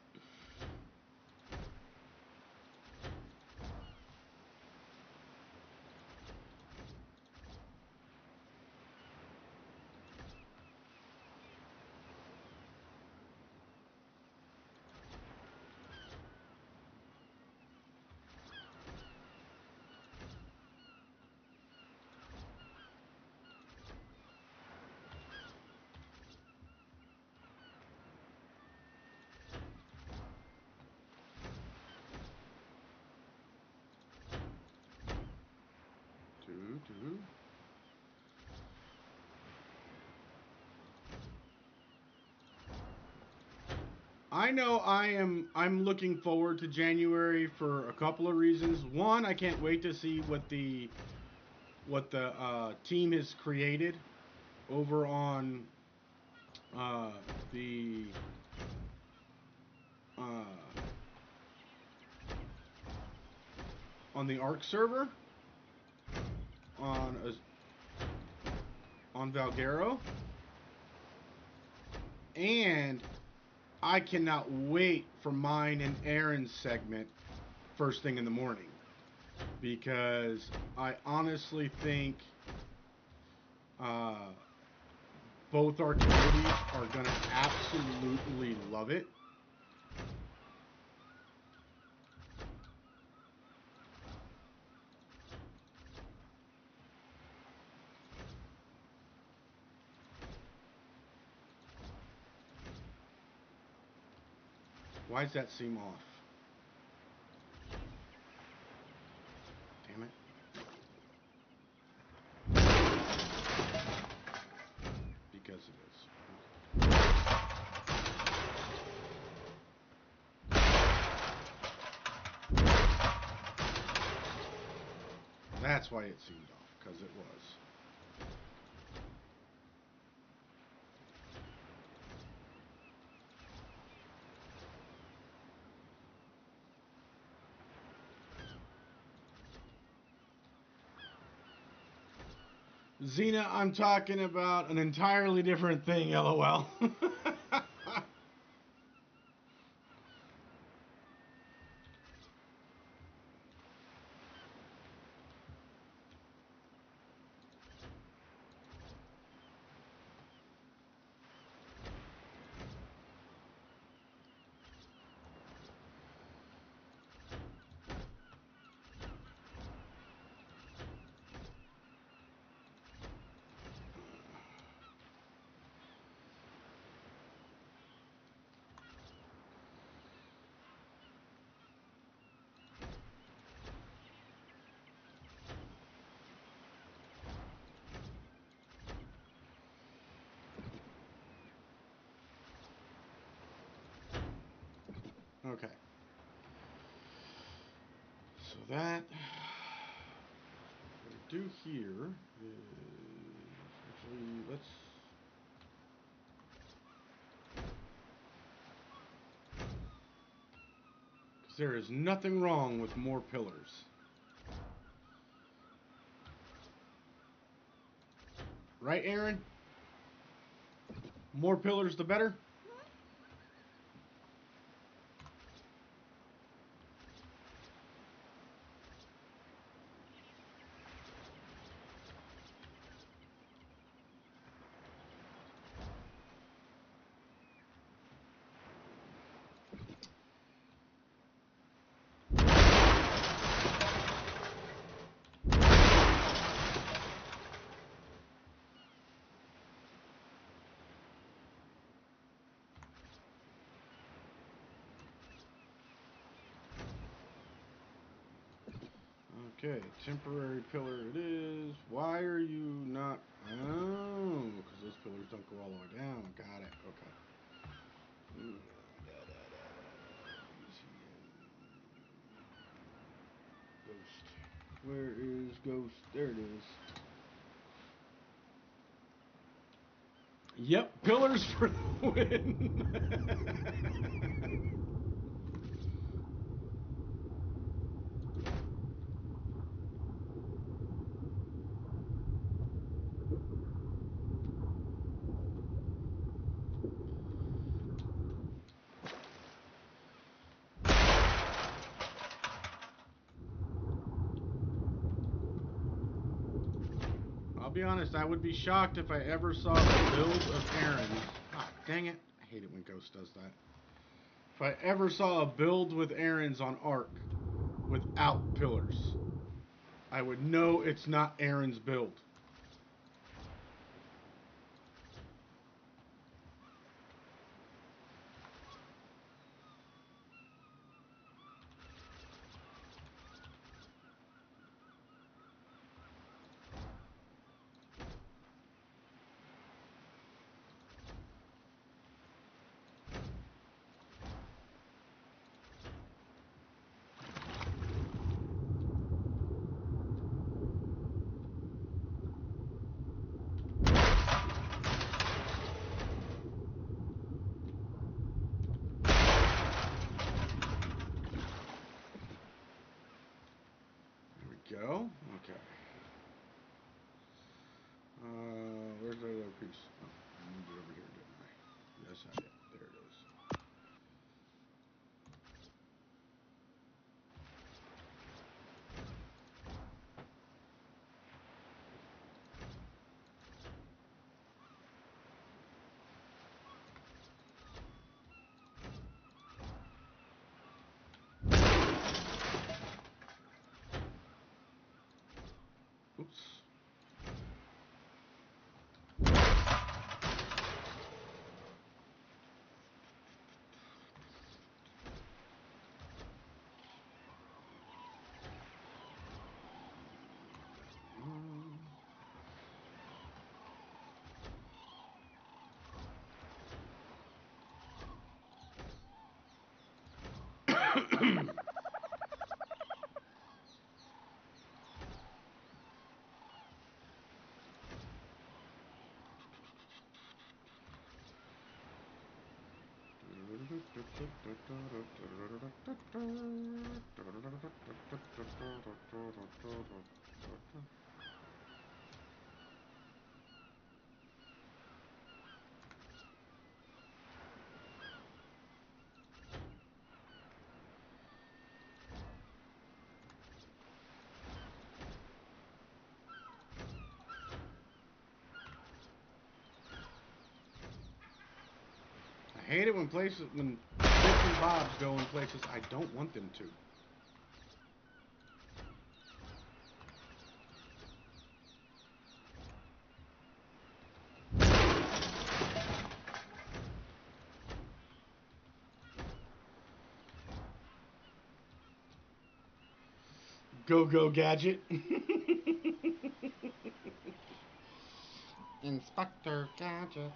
I know I'm looking forward to January for a couple of reasons. One, I can't wait to see what the team has created over on the uh, on the Ark server on Valguero, and I cannot wait for mine and Aaron's segment first thing in the morning, because I honestly think both our communities are going to absolutely love it. Why does that seem off? Damn it. Because it is. That's why it seemed off, because it was. Xena, I'm talking about an entirely different thing, LOL. Okay. So that what we're gonna do here is actually let's because there is nothing wrong with more pillars. Right, Aaron? More pillars the better? Okay, temporary pillar it is. Why are you not... Oh, because those pillars don't go all the way down. Got it. Okay. Ghost. Where is Ghost? There it is. Yep, pillars for the win. I'll be honest, I would be shocked if I ever saw a build of Aaron's. Ah, dang it. I hate it when Ghost does that. If I ever saw a build with Aaron's on Ark without pillars, I would know it's not Aaron's build. Go. Okay. Where's that other piece? Oh, I moved it over here, didn't I? Yes, I did. There it is. I hate it when bits and bobs go in places I don't want them to. Go gadget. Inspector Gadget.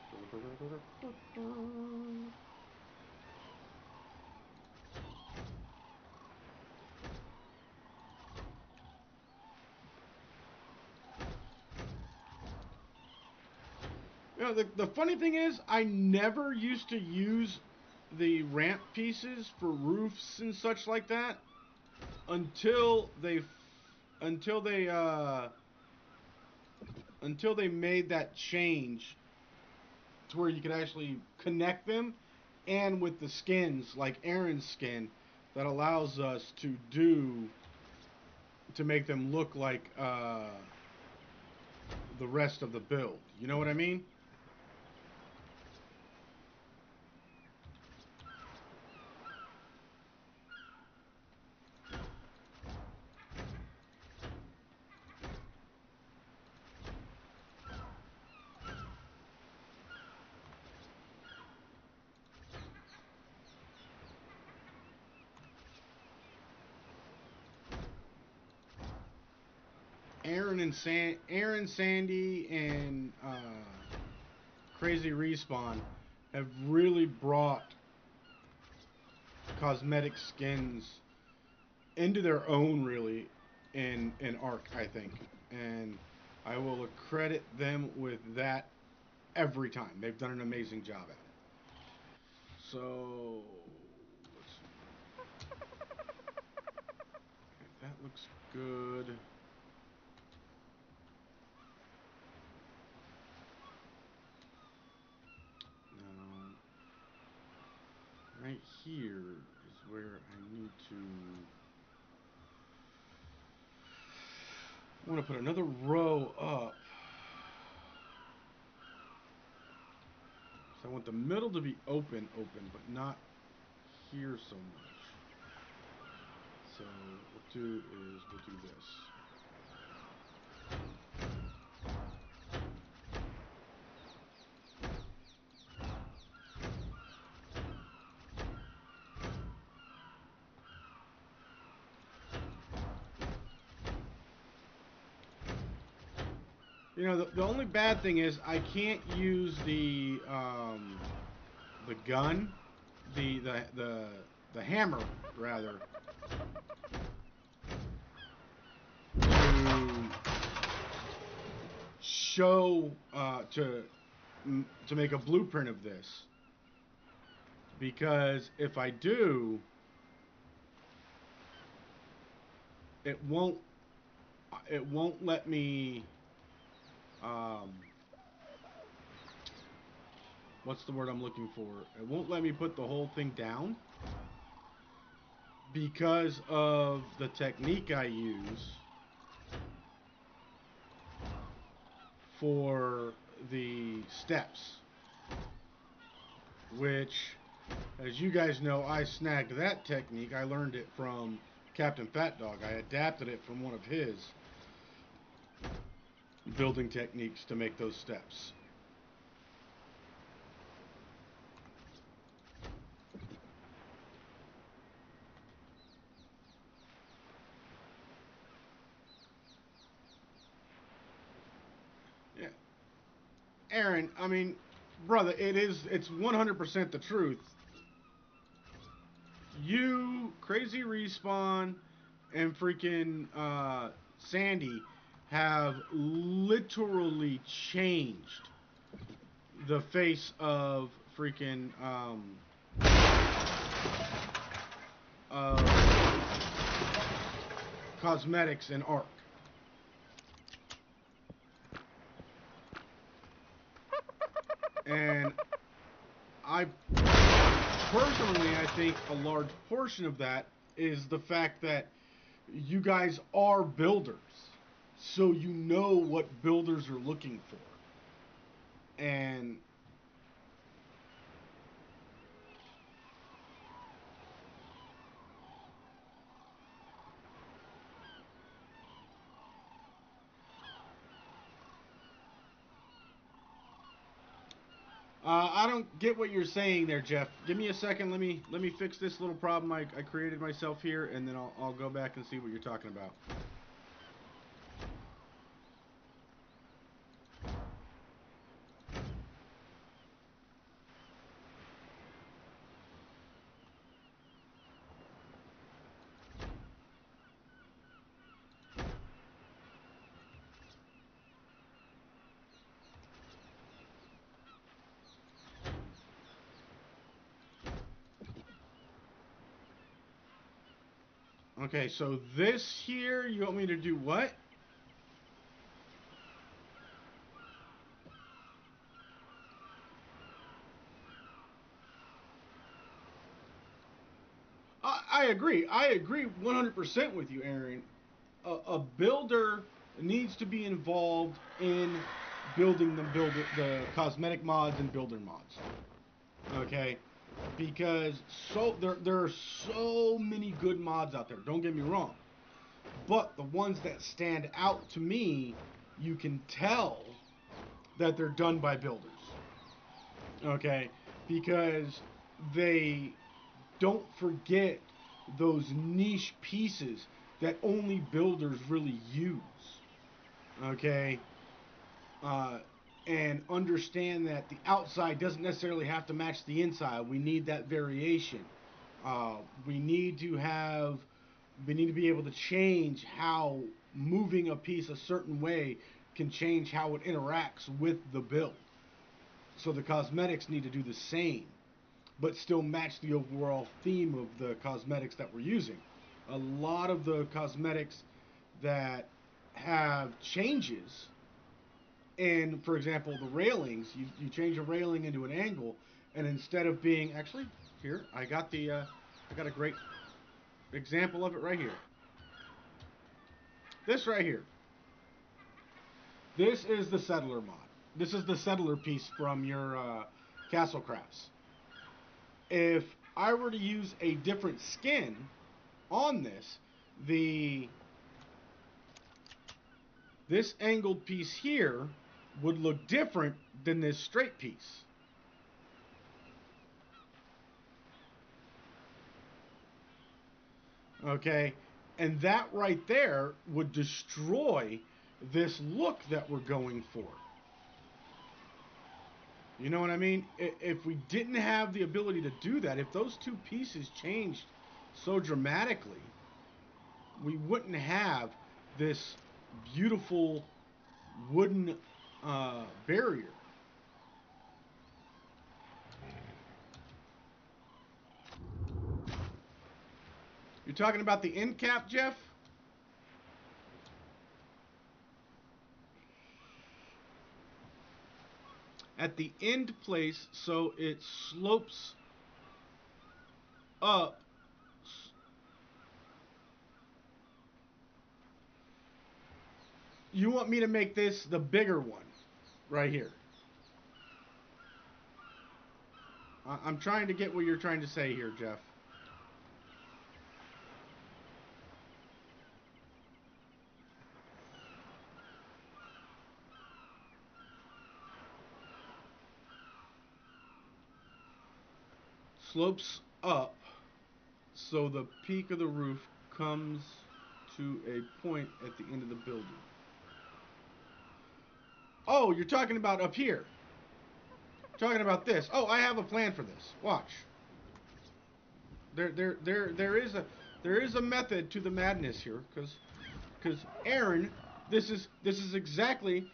You know, the funny thing is, I never used to use the ramp pieces for roofs and such like that until until they until they made that change to where you could actually connect them, and with the skins like Aaron's skin that allows us to make them look like the rest of the build. You know what I mean? Aaron, Sandy, and Crazy Respawn have really brought cosmetic skins into their own, really, in Ark, I think, and I will credit them with that every time. They've done an amazing job at it. So let's see. Okay, that looks good. Right here is where I need to... I want to put another row up. So I want the middle to be open, but not here so much. So what we'll do is we'll do this. You know, the only bad thing is I can't use the gun, the hammer rather, to show to make a blueprint of this, because if I do, it won't let me what's the word I'm looking for? It won't let me put the whole thing down because of the technique I use for the steps, which, as you guys know, I snagged that technique. I learned it from Captain Fat Dog. I adapted it from one of his building techniques to make those steps. Yeah. Aaron, I mean, brother, it's 100% the truth. you, Crazy Respawn, and freaking Sandy have literally changed the face of freaking cosmetics in Ark. And I personally, I think a large portion of that is the fact that you guys are builders, so you know what builders are looking for. And I don't get what you're saying there, Jeff. Give me a second. Let me fix this little problem I created myself here, and then I'll go back and see what you're talking about. Okay, so this here, you want me to do what? I agree. I agree 100% with you, Aaron. A builder needs to be involved in building the cosmetic mods and builder mods. Okay, because there are so many good mods out there. Don't get me wrong, but the ones that stand out to me, you can tell that they're done by builders. Okay, because they don't forget those niche pieces that only builders really use. Okay, and understand that the outside doesn't necessarily have to match the inside. We need that variation. We need to be able to change how moving a piece a certain way can change how it interacts with the build. So the cosmetics need to do the same, but still match the overall theme of the cosmetics that we're using. A lot of the cosmetics that have changes, and for example, the railings, you change a railing into an angle, and instead of being, actually, here, I got a great example of it right here. This right here. This is the settler mod. This is the settler piece from your Castle Crafts. If I were to use a different skin on this angled piece here would look different than this straight piece. Okay, and that right there would destroy this look that we're going for. You know what I mean? If we didn't have the ability to do that, if those two pieces changed so dramatically, we wouldn't have this beautiful wooden barrier. You're talking about the end cap, Jeff? At the end place, so it slopes up. You want me to make this the bigger one right here? I'm trying to get what you're trying to say here, Jeff. Slopes up, so the peak of the roof comes to a point at the end of the building. Oh, you're talking about up here. Talking about this. Oh, I have a plan for this. Watch. There is a method to the madness here, because Aaron, this is exactly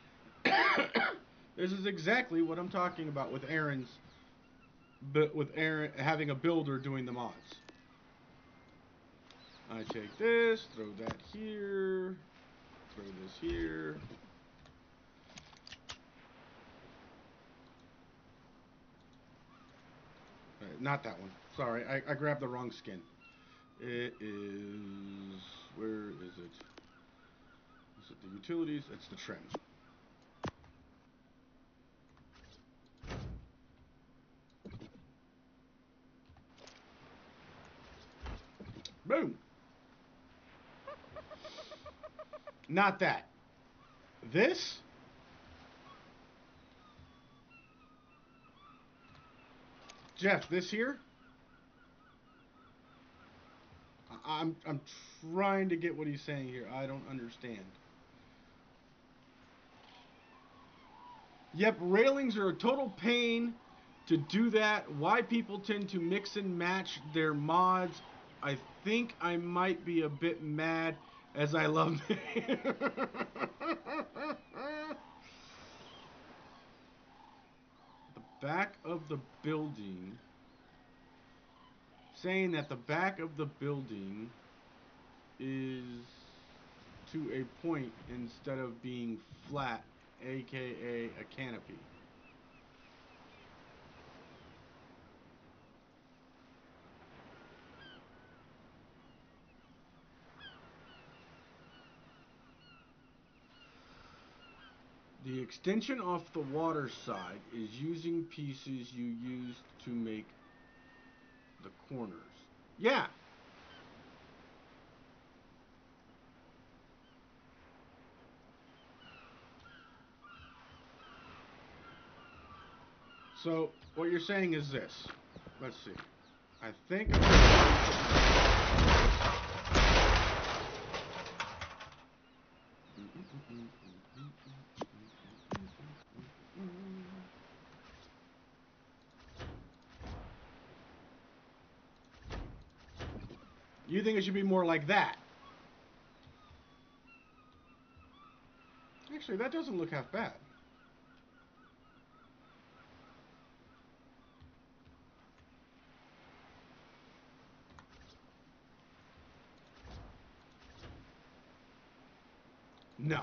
this is exactly what I'm talking about with Aaron having a builder doing the mods. I take this, throw that here, throw this here. Not that one. Sorry, I grabbed the wrong skin. It is... Where is it? Is it the utilities? It's the trim. Boom! Not that. This? Jeff, this here? I'm trying to get what he's saying here. I don't understand. Yep, railings are a total pain to do that. Why people tend to mix and match their mods. I think I might be a bit mad as I love the back of the building. Saying that the back of the building is to a point instead of being flat, aka a canopy. The extension off the water side is using pieces you used to make the corners. Yeah. So, what you're saying is this. Let's see. I think... You think it should be more like that? Actually, that doesn't look half bad. No.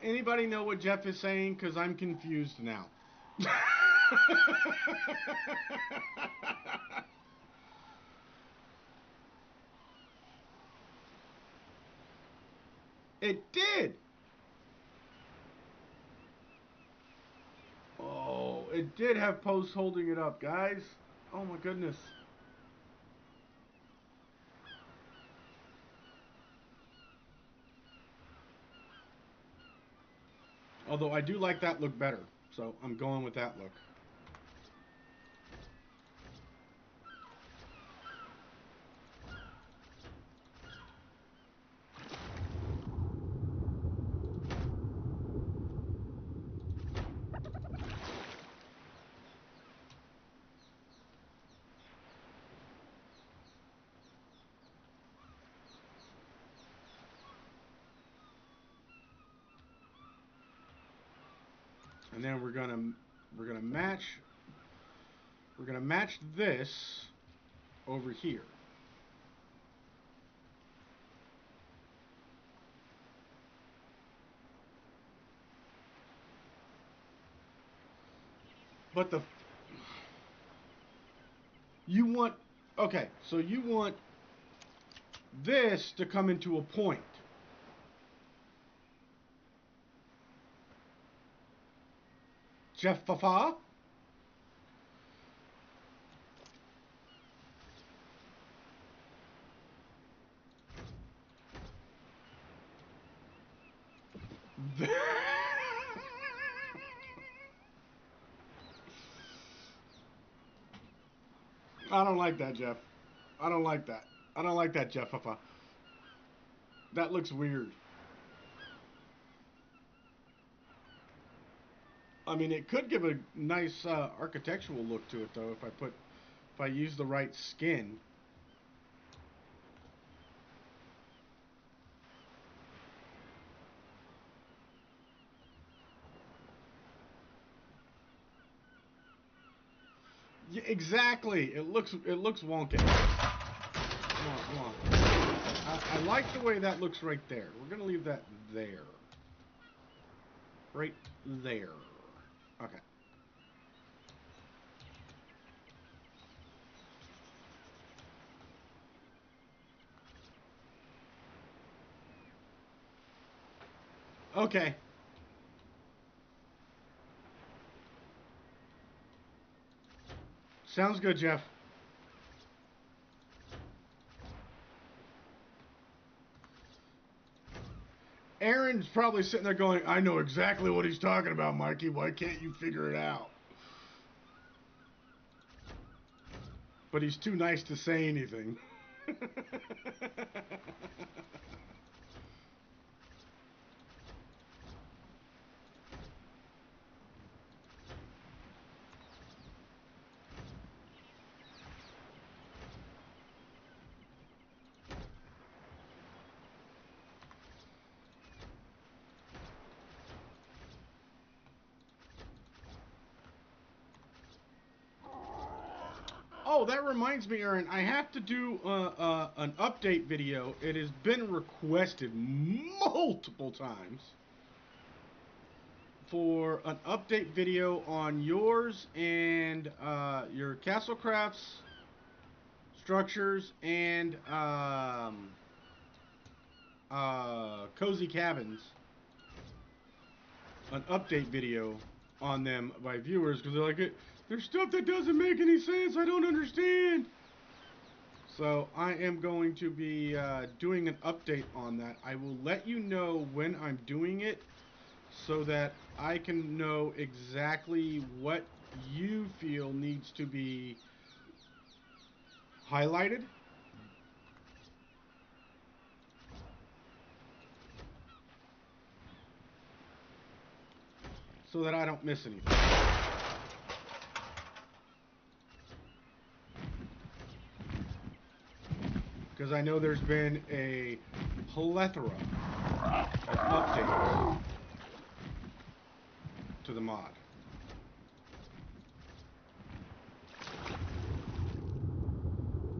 Anybody know what Jeff is saying? Because I'm confused now. It did. Oh, it did have posts holding it up, guys. Oh my goodness. Although I do like that look better, so I'm going with that look. And then we're gonna match this over here. But you want, okay, so you want this to come into a point. Jeff Fafa? I don't like that, Jeff. I don't like that. I don't like that, Jeff Fafa. That looks weird. I mean, it could give a nice architectural look to it, though, if I use the right skin. Yeah, exactly. It looks wonky. Come on, come on. I like the way that looks right there. We're gonna leave that there. Right there. Okay. Okay. Sounds good, Jeff. Aaron's probably sitting there going, I know exactly what he's talking about, Mikey. Why can't you figure it out? But he's too nice to say anything. Oh, that reminds me, Aaron. I have to do an update video. It has been requested multiple times for an update video on yours and your Castle Crafts structures and Cozy Cabins. An update video on them by viewers because they're like, there's stuff that doesn't make any sense. I don't understand. So I am going to be doing an update on that. I will let you know when I'm doing it so that I can know exactly what you feel needs to be highlighted. So that I don't miss anything. Because I know there's been a plethora of updates to the mod.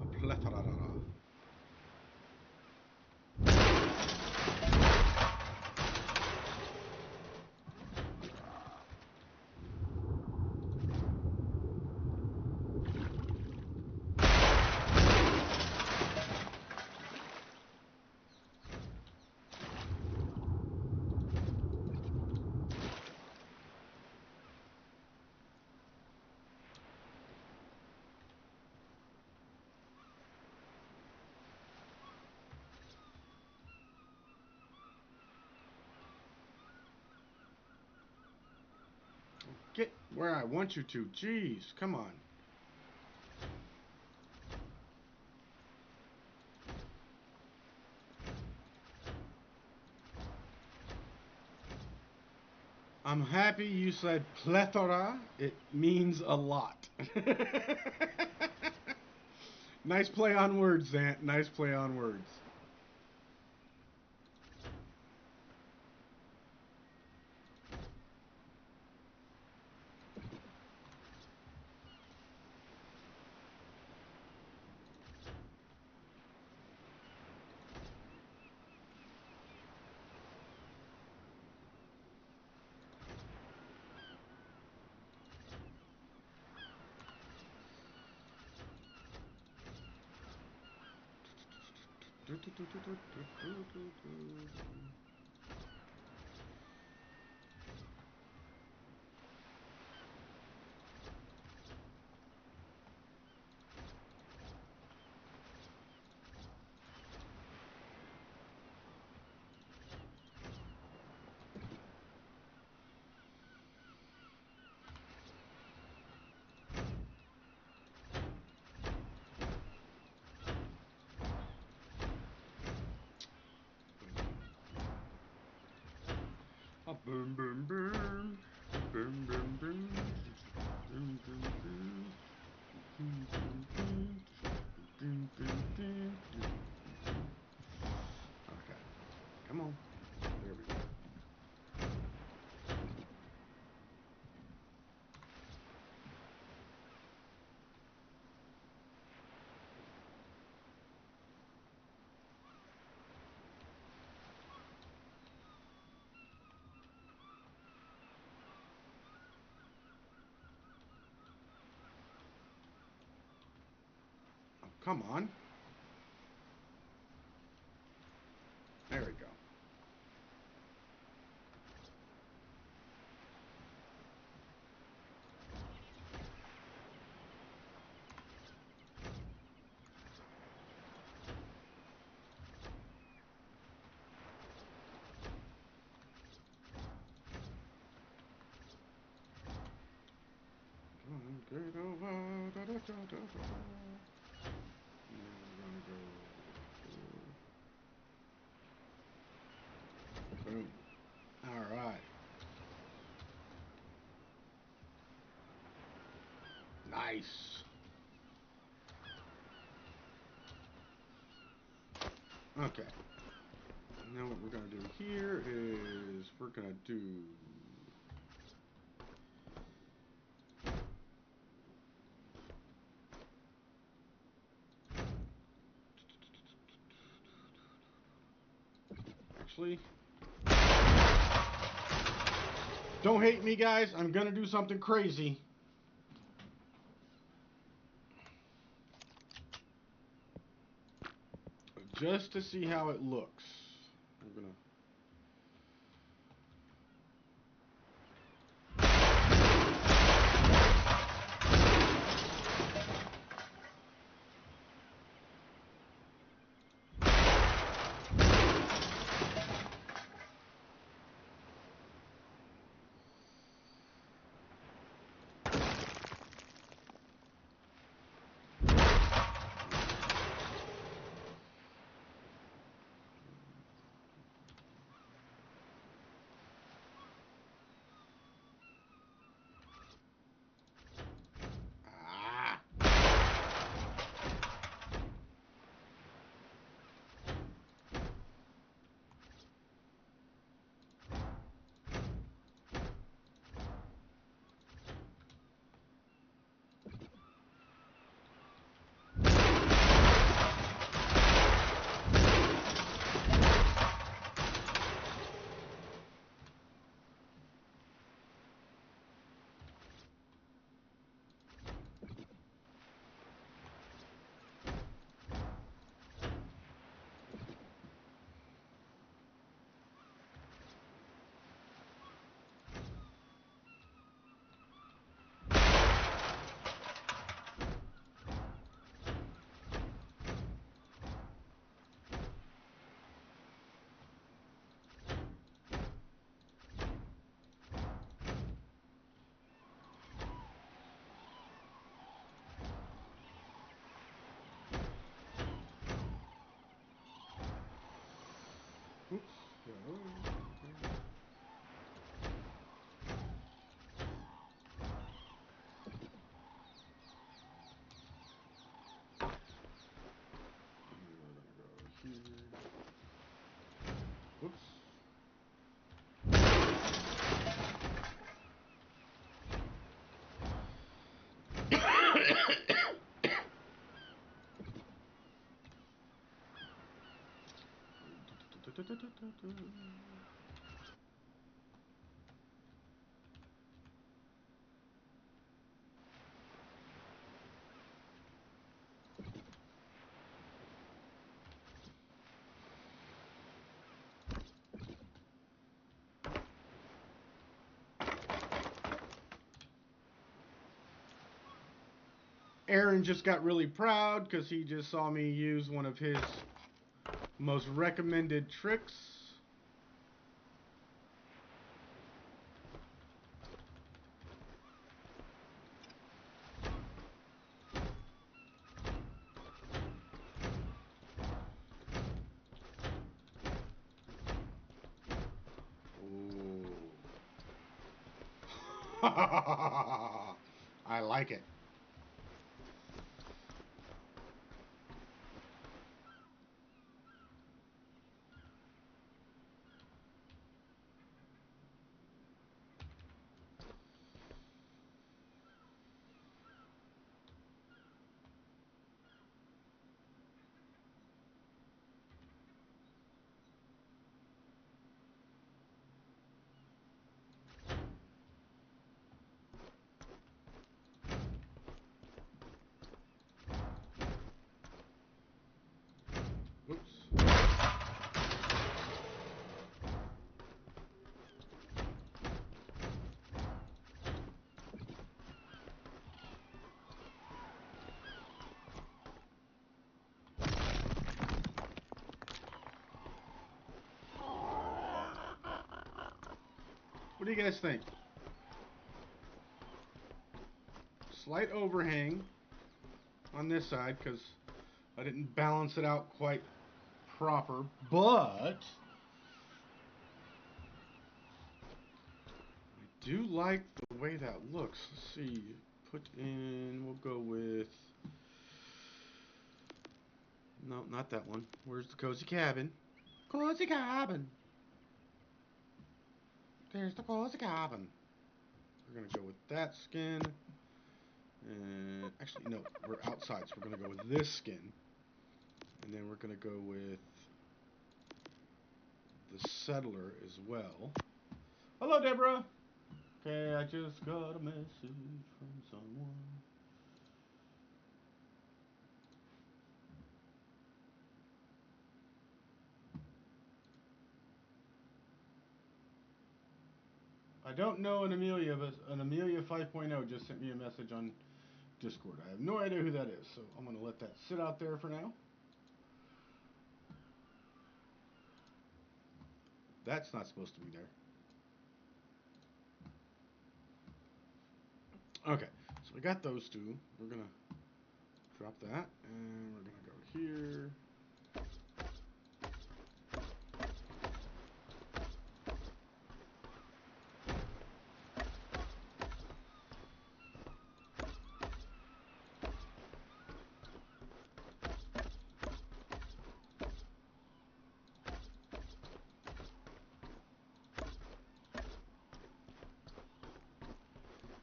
A plethora. Get where I want you to. Jeez, come on. I'm happy you said plethora. It means a lot. Nice play on words, Zant. Nice play on words. Boom, boom, boom. Boom, boom, boom. Boom, boom, boom. Boom, boom, boom. Boom, boom, boom. Okay. Come on. There we go. Oh, come on. There we go. Get over. Da, da, da, da, da. Now we're gonna go. Boom. All right. Nice. Okay. Now what we're gonna do here is we're gonna do. Actually, don't hate me, guys. I'm gonna do something crazy. Just to see how it looks. I'm gonna. Oops. Oops. Aaron just got really proud because he just saw me use one of his most recommended tricks. Ooh. I like it. Oops. What do you guys think? Slight overhang on this side because I didn't balance it out quite proper, but I do like the way that looks. Let's see, put in, we'll go with, no, not that one. Where's the cozy cabin? Cozy cabin. There's the cozy cabin. We're gonna go with that skin. And actually, no, we're outside, so we're gonna go with this skin. And then we're gonna go with the settler as well. Hello, Deborah. Okay, I just got a message from someone. I don't know an Amelia, but an Amelia 5.0 just sent me a message on Discord. I have no idea who that is, so I'm going to let that sit out there for now. That's not supposed to be there. Okay, so we got those two. We're going to drop that, and we're going to go here.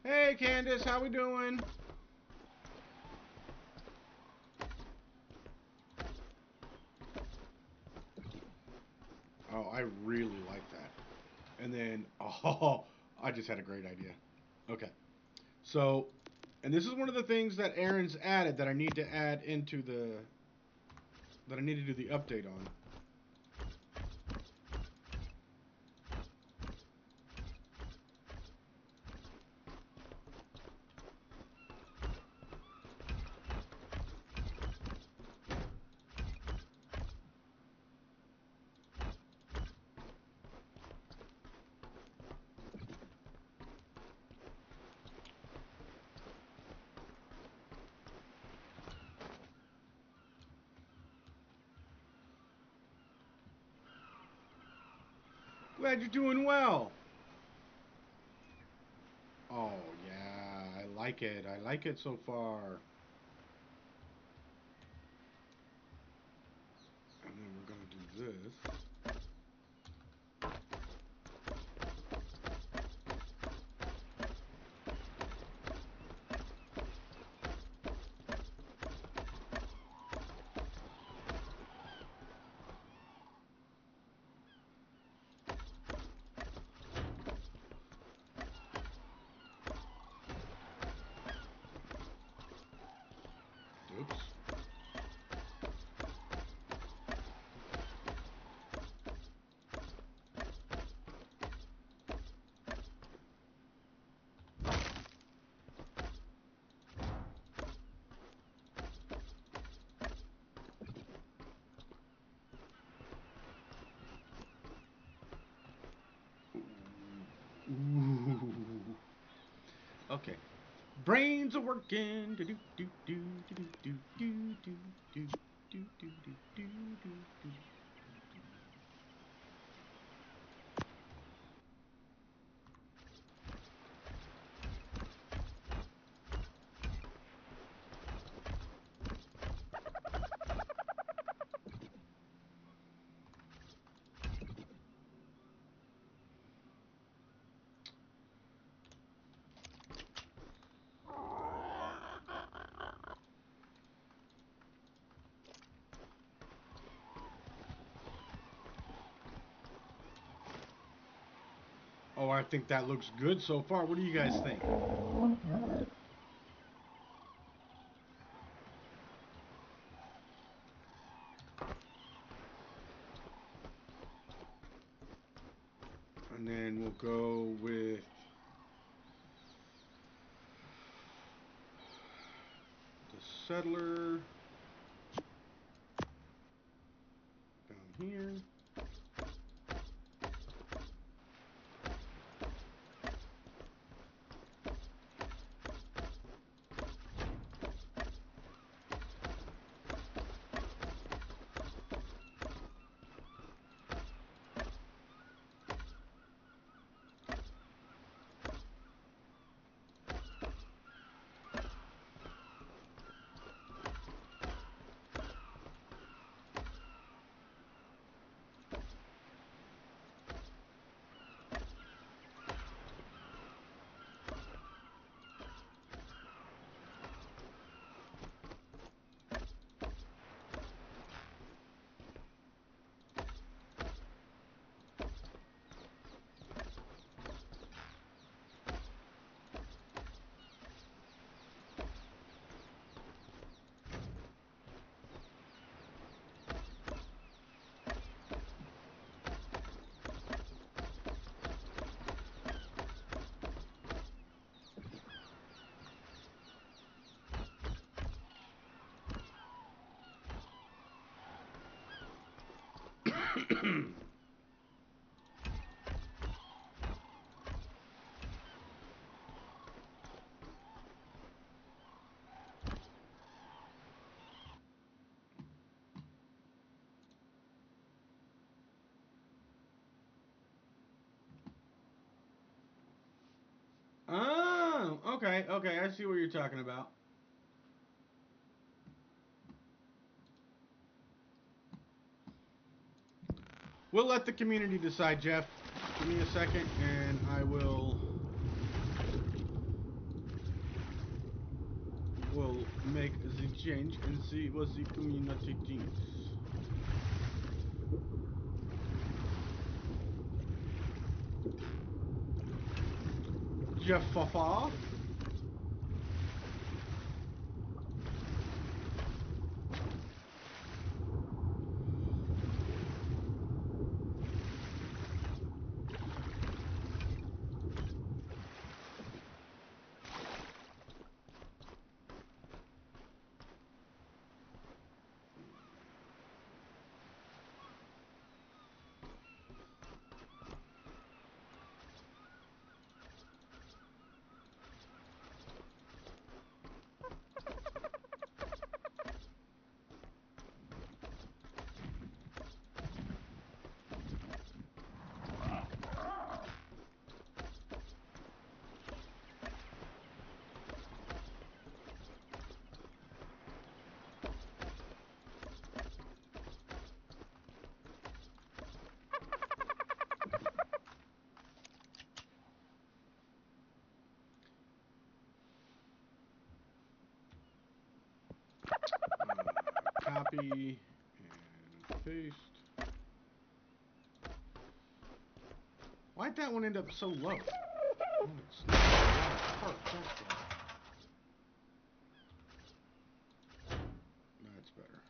Hey, Candace, how we doing? Oh, I really like that. And then, oh, I just had a great idea. Okay. So, and this is one of the things that Aaron's added that I need to add into that I need to do the update on. Glad you're doing well. Oh, yeah, I like it. I like it so far. And then we're going to do this. Oops. Ooh. Okay. Brains are working. Do do do do do do do do do do do do do do. Oh, I think that looks good so far. What do you guys think? And then we'll go with the settler down here. Oh, okay, okay, I see what you're talking about. We'll let the community decide, Jeff. Give me a second, and I will make the change and see what the community thinks. Jeff Fafa. Copy and paste. Why'd that one end up so low? Oh, it's not part, that's better.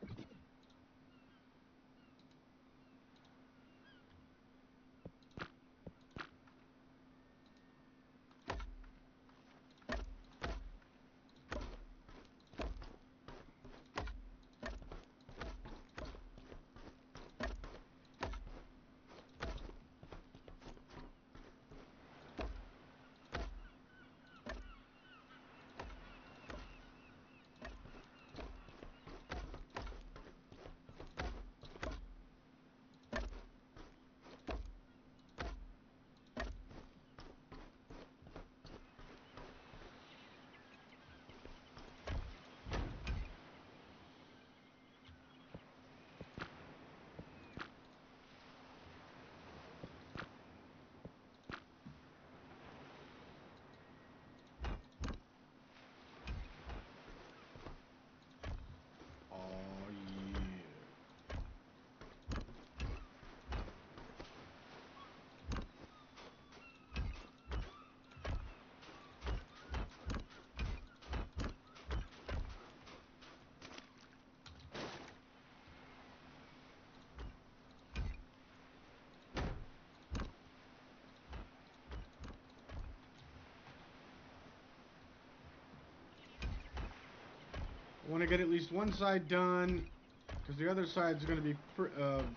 I want to get at least one side done, because the other side is going to be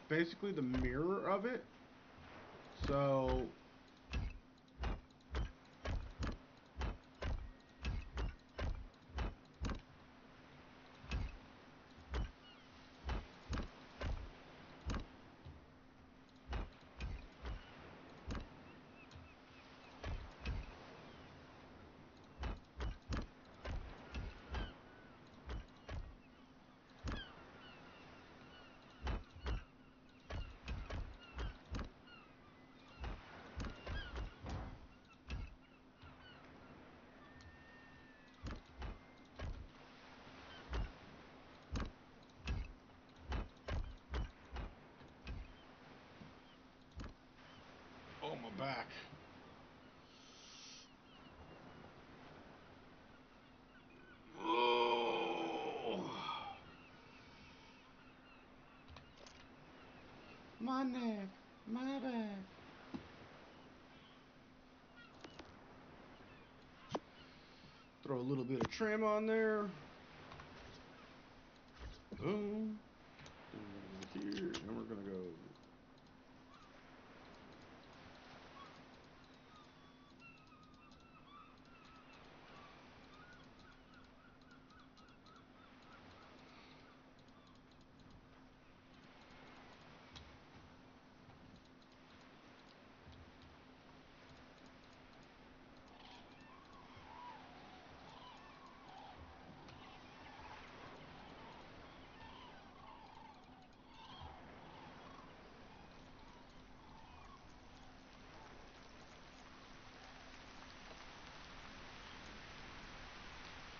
basically the mirror of it. So oh, my back. Oh, my neck, my back. Throw a little bit of trim on there. Boom. And we're gonna go here, and we're gonna go.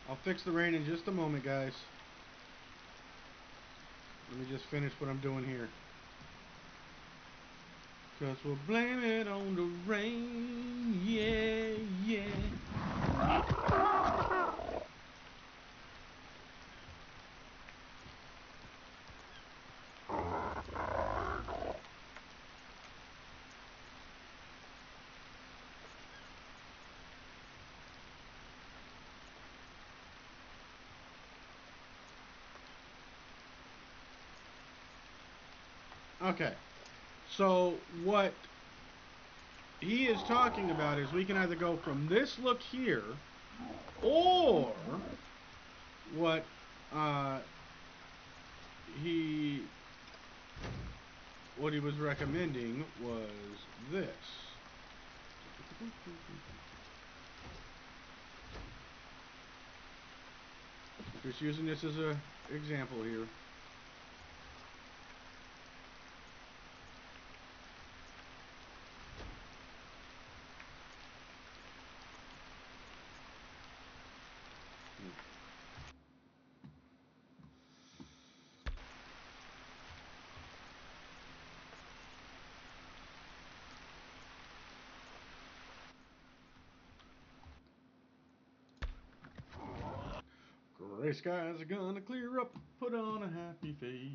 I'll fix the rain in just a moment, guys. Let me just finish what I'm doing here. Cause we'll blame it on the rain, yeah, yeah. Okay, so what he is talking about is we can either go from this look here, or what he was recommending was this. Just using this as an example here. Gray skies are gonna clear up, put on a happy face.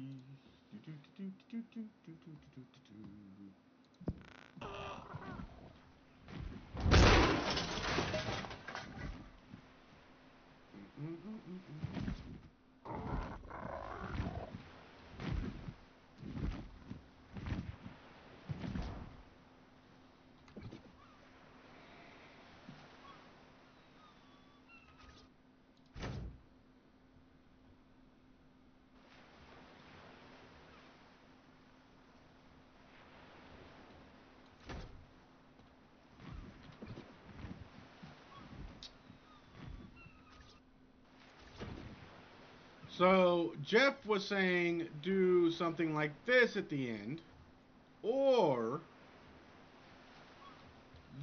So Jeff was saying do something like this at the end, or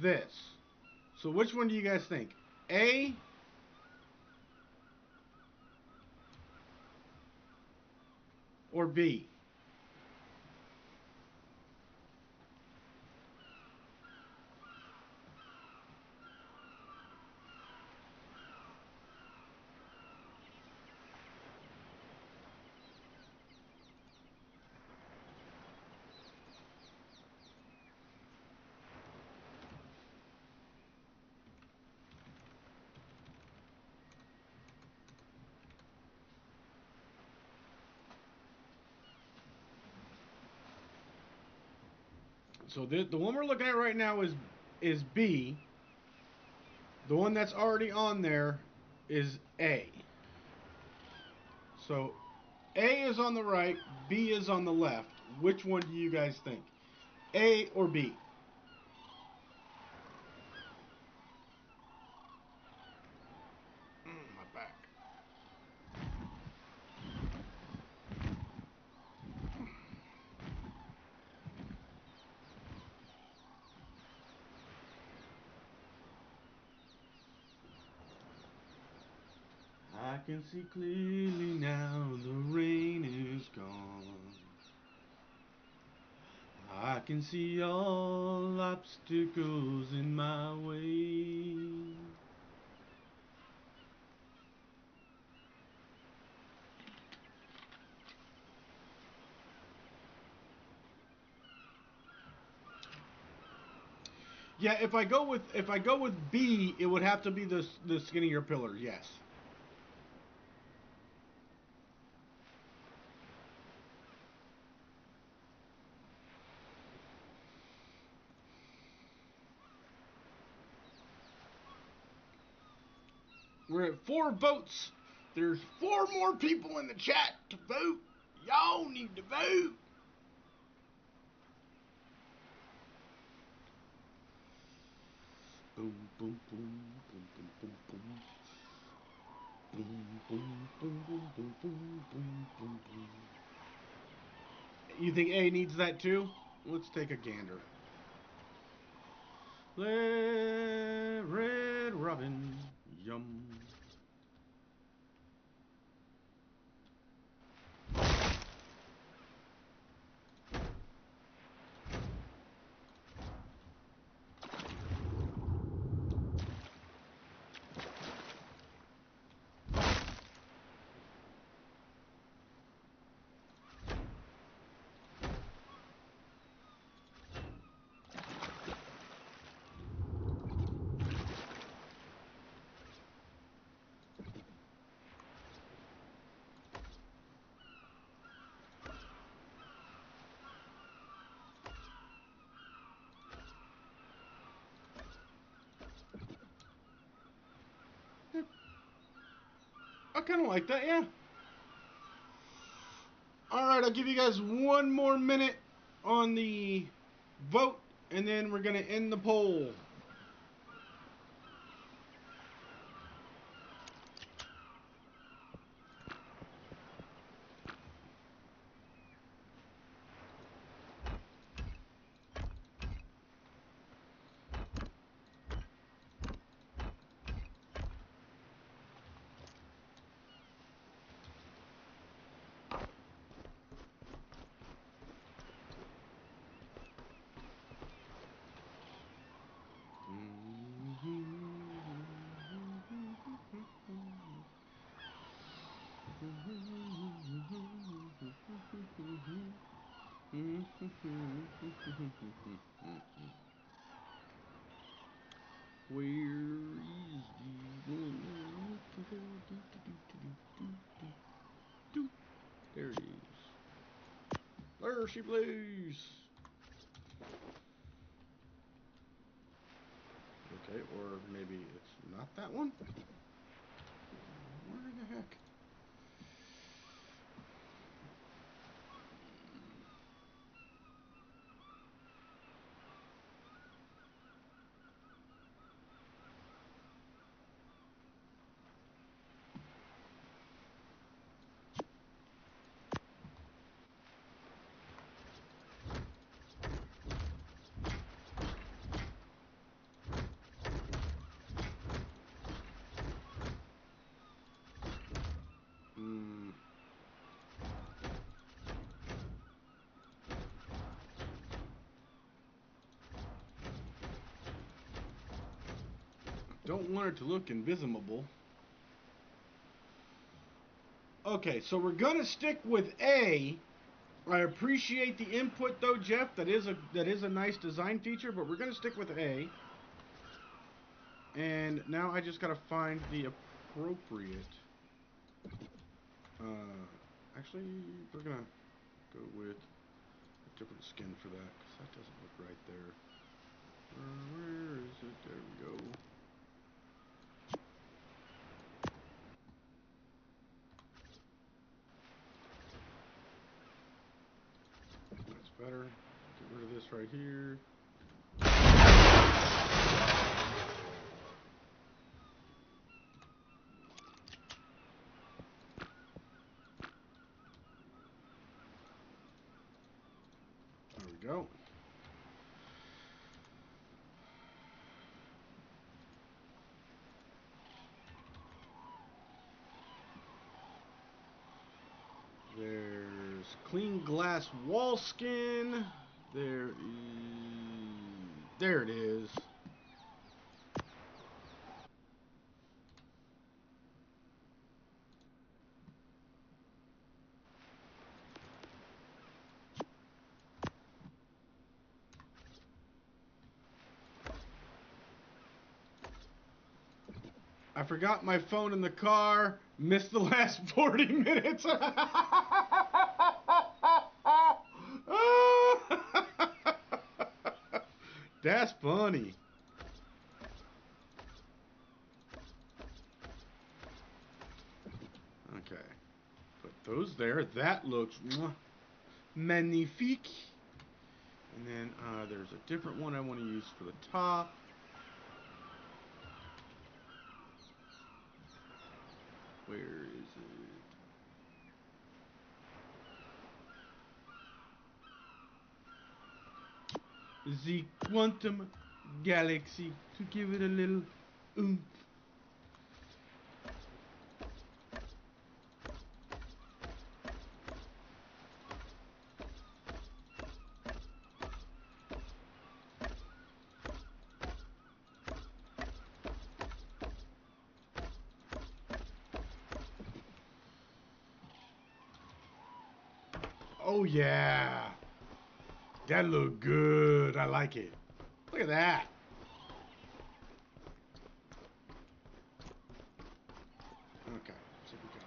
this. So which one do you guys think? A or B? So the one we're looking at right now is B. The one that's already on there is A. So A is on the right, B is on the left. Which one do you guys think? A or B? My back. I can see clearly now the rain is gone. I can see all obstacles in my way. Yeah, if I go with B, it would have to be the skinnier pillar. Yes. We're at 4 votes. There's 4 more people in the chat to vote. Y'all need to vote. Boom, boom, boom, boom, boom, boom, boom. Boom, boom, boom, boom, boom, boom, boom, boom, boom. You think A needs that too? Let's take a gander. Red Robin, yum. I kind of like that, yeah. Alright, I'll give you guys 1 more minute on the vote, and then we're going to end the poll. Where is the one? There it is. There she plays. Okay, or maybe it's not that one. Where the heck? Don't want it to look invisible. Okay, so we're gonna stick with A. I appreciate the input though, Jeff. That is a nice design feature, but we're gonna stick with A. And now I just gotta find the appropriate. Actually, we're gonna go with different skin for that, because that doesn't look right there. Where is it? There we go. That's better. Get rid of this right here. There we go. There's clean glass wall skin. There it is. I forgot my phone in the car. Missed the last 40 minutes. That's funny. Okay. Put those there. That looks magnifique. And then there's a different one I want to use for the top. Where is it? The Quantum Galaxy, to give it a little oomph. Oh yeah, that look good. I like it. Look at that. Okay, so we got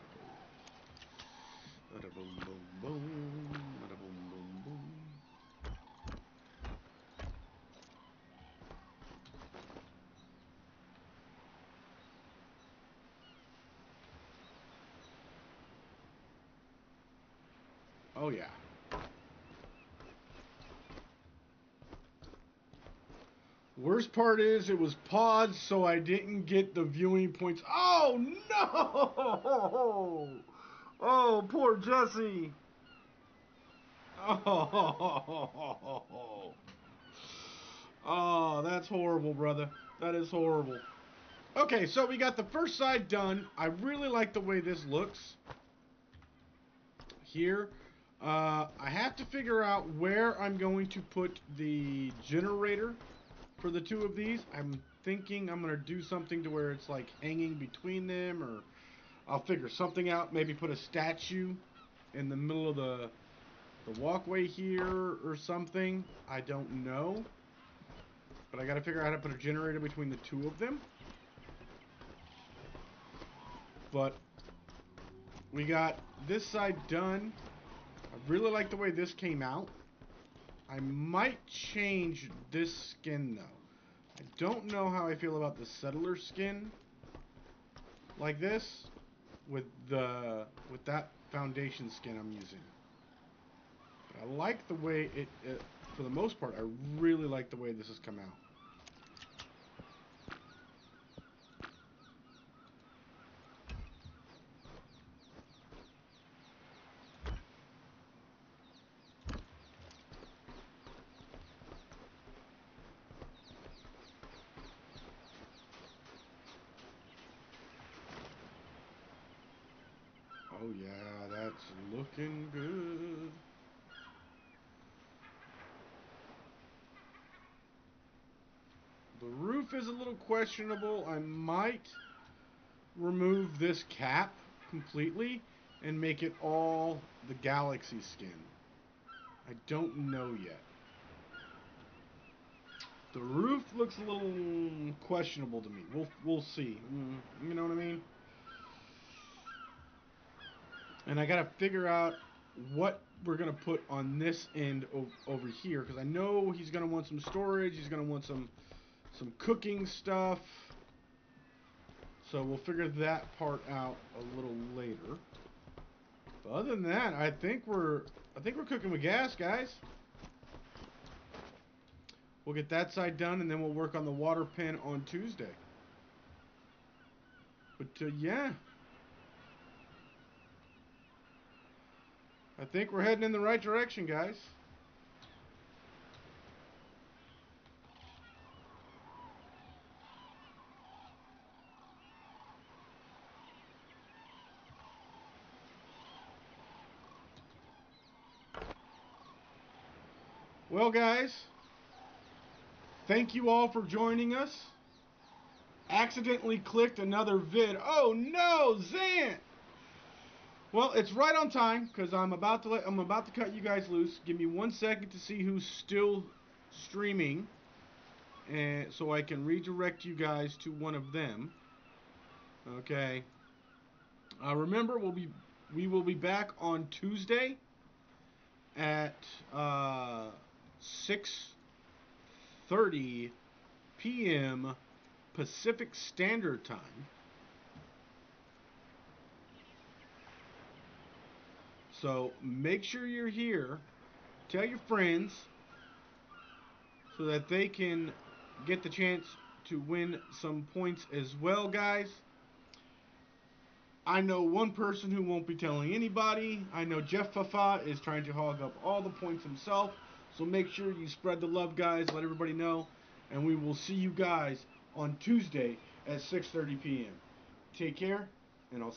bada boom boom boom, bada boom boom boom. Oh yeah. Worst part is it was paused, so I didn't get the viewing points. Oh no! Oh, poor Jesse. Oh, oh, that's horrible, brother. That is horrible. Okay, so we got the first side done. I really like the way this looks here. I have to figure out where I'm going to put the generator for the two of these. I'm thinking I'm going to do something to where it's like hanging between them, or I'll figure something out. Maybe put a statue in the middle of the walkway here or something. I don't know. But I got to figure out how to put a generator between the two of them. But we got this side done. I really like the way this came out. I might change this skin though. I don't know how I feel about the settler skin like this with that foundation skin I'm using. But I like the way it for the most part, I really like the way this has come out. Oh yeah, that's looking good. The roof is a little questionable. I might remove this cap completely and make it all the Galaxy skin. I don't know yet. The roof looks a little questionable to me. We'll see. You know what I mean? And I gotta figure out what we're gonna put on this end over here, because I know he's gonna want some storage. He's gonna want some cooking stuff. So we'll figure that part out a little later. But other than that, I think we're cooking with gas, guys. We'll get that side done, and then we'll work on the water pen on Tuesday. But yeah, I think we're heading in the right direction, guys. Well, guys, thank you all for joining us. Accidentally clicked another vid. Oh no, Zant! Well, it's right on time, because I'm about to cut you guys loose. Give me 1 second to see who's still streaming, and so I can redirect you guys to one of them. Okay. Remember, we will be back on Tuesday at 6:30 p.m. Pacific Standard Time. So make sure you're here. Tell your friends so that they can get the chance to win some points as well, guys. I know one person who won't be telling anybody. I know Jeff Fafa is trying to hog up all the points himself. So make sure you spread the love, guys. Let everybody know. And we will see you guys on Tuesday at 6:30 p.m. Take care, and I'll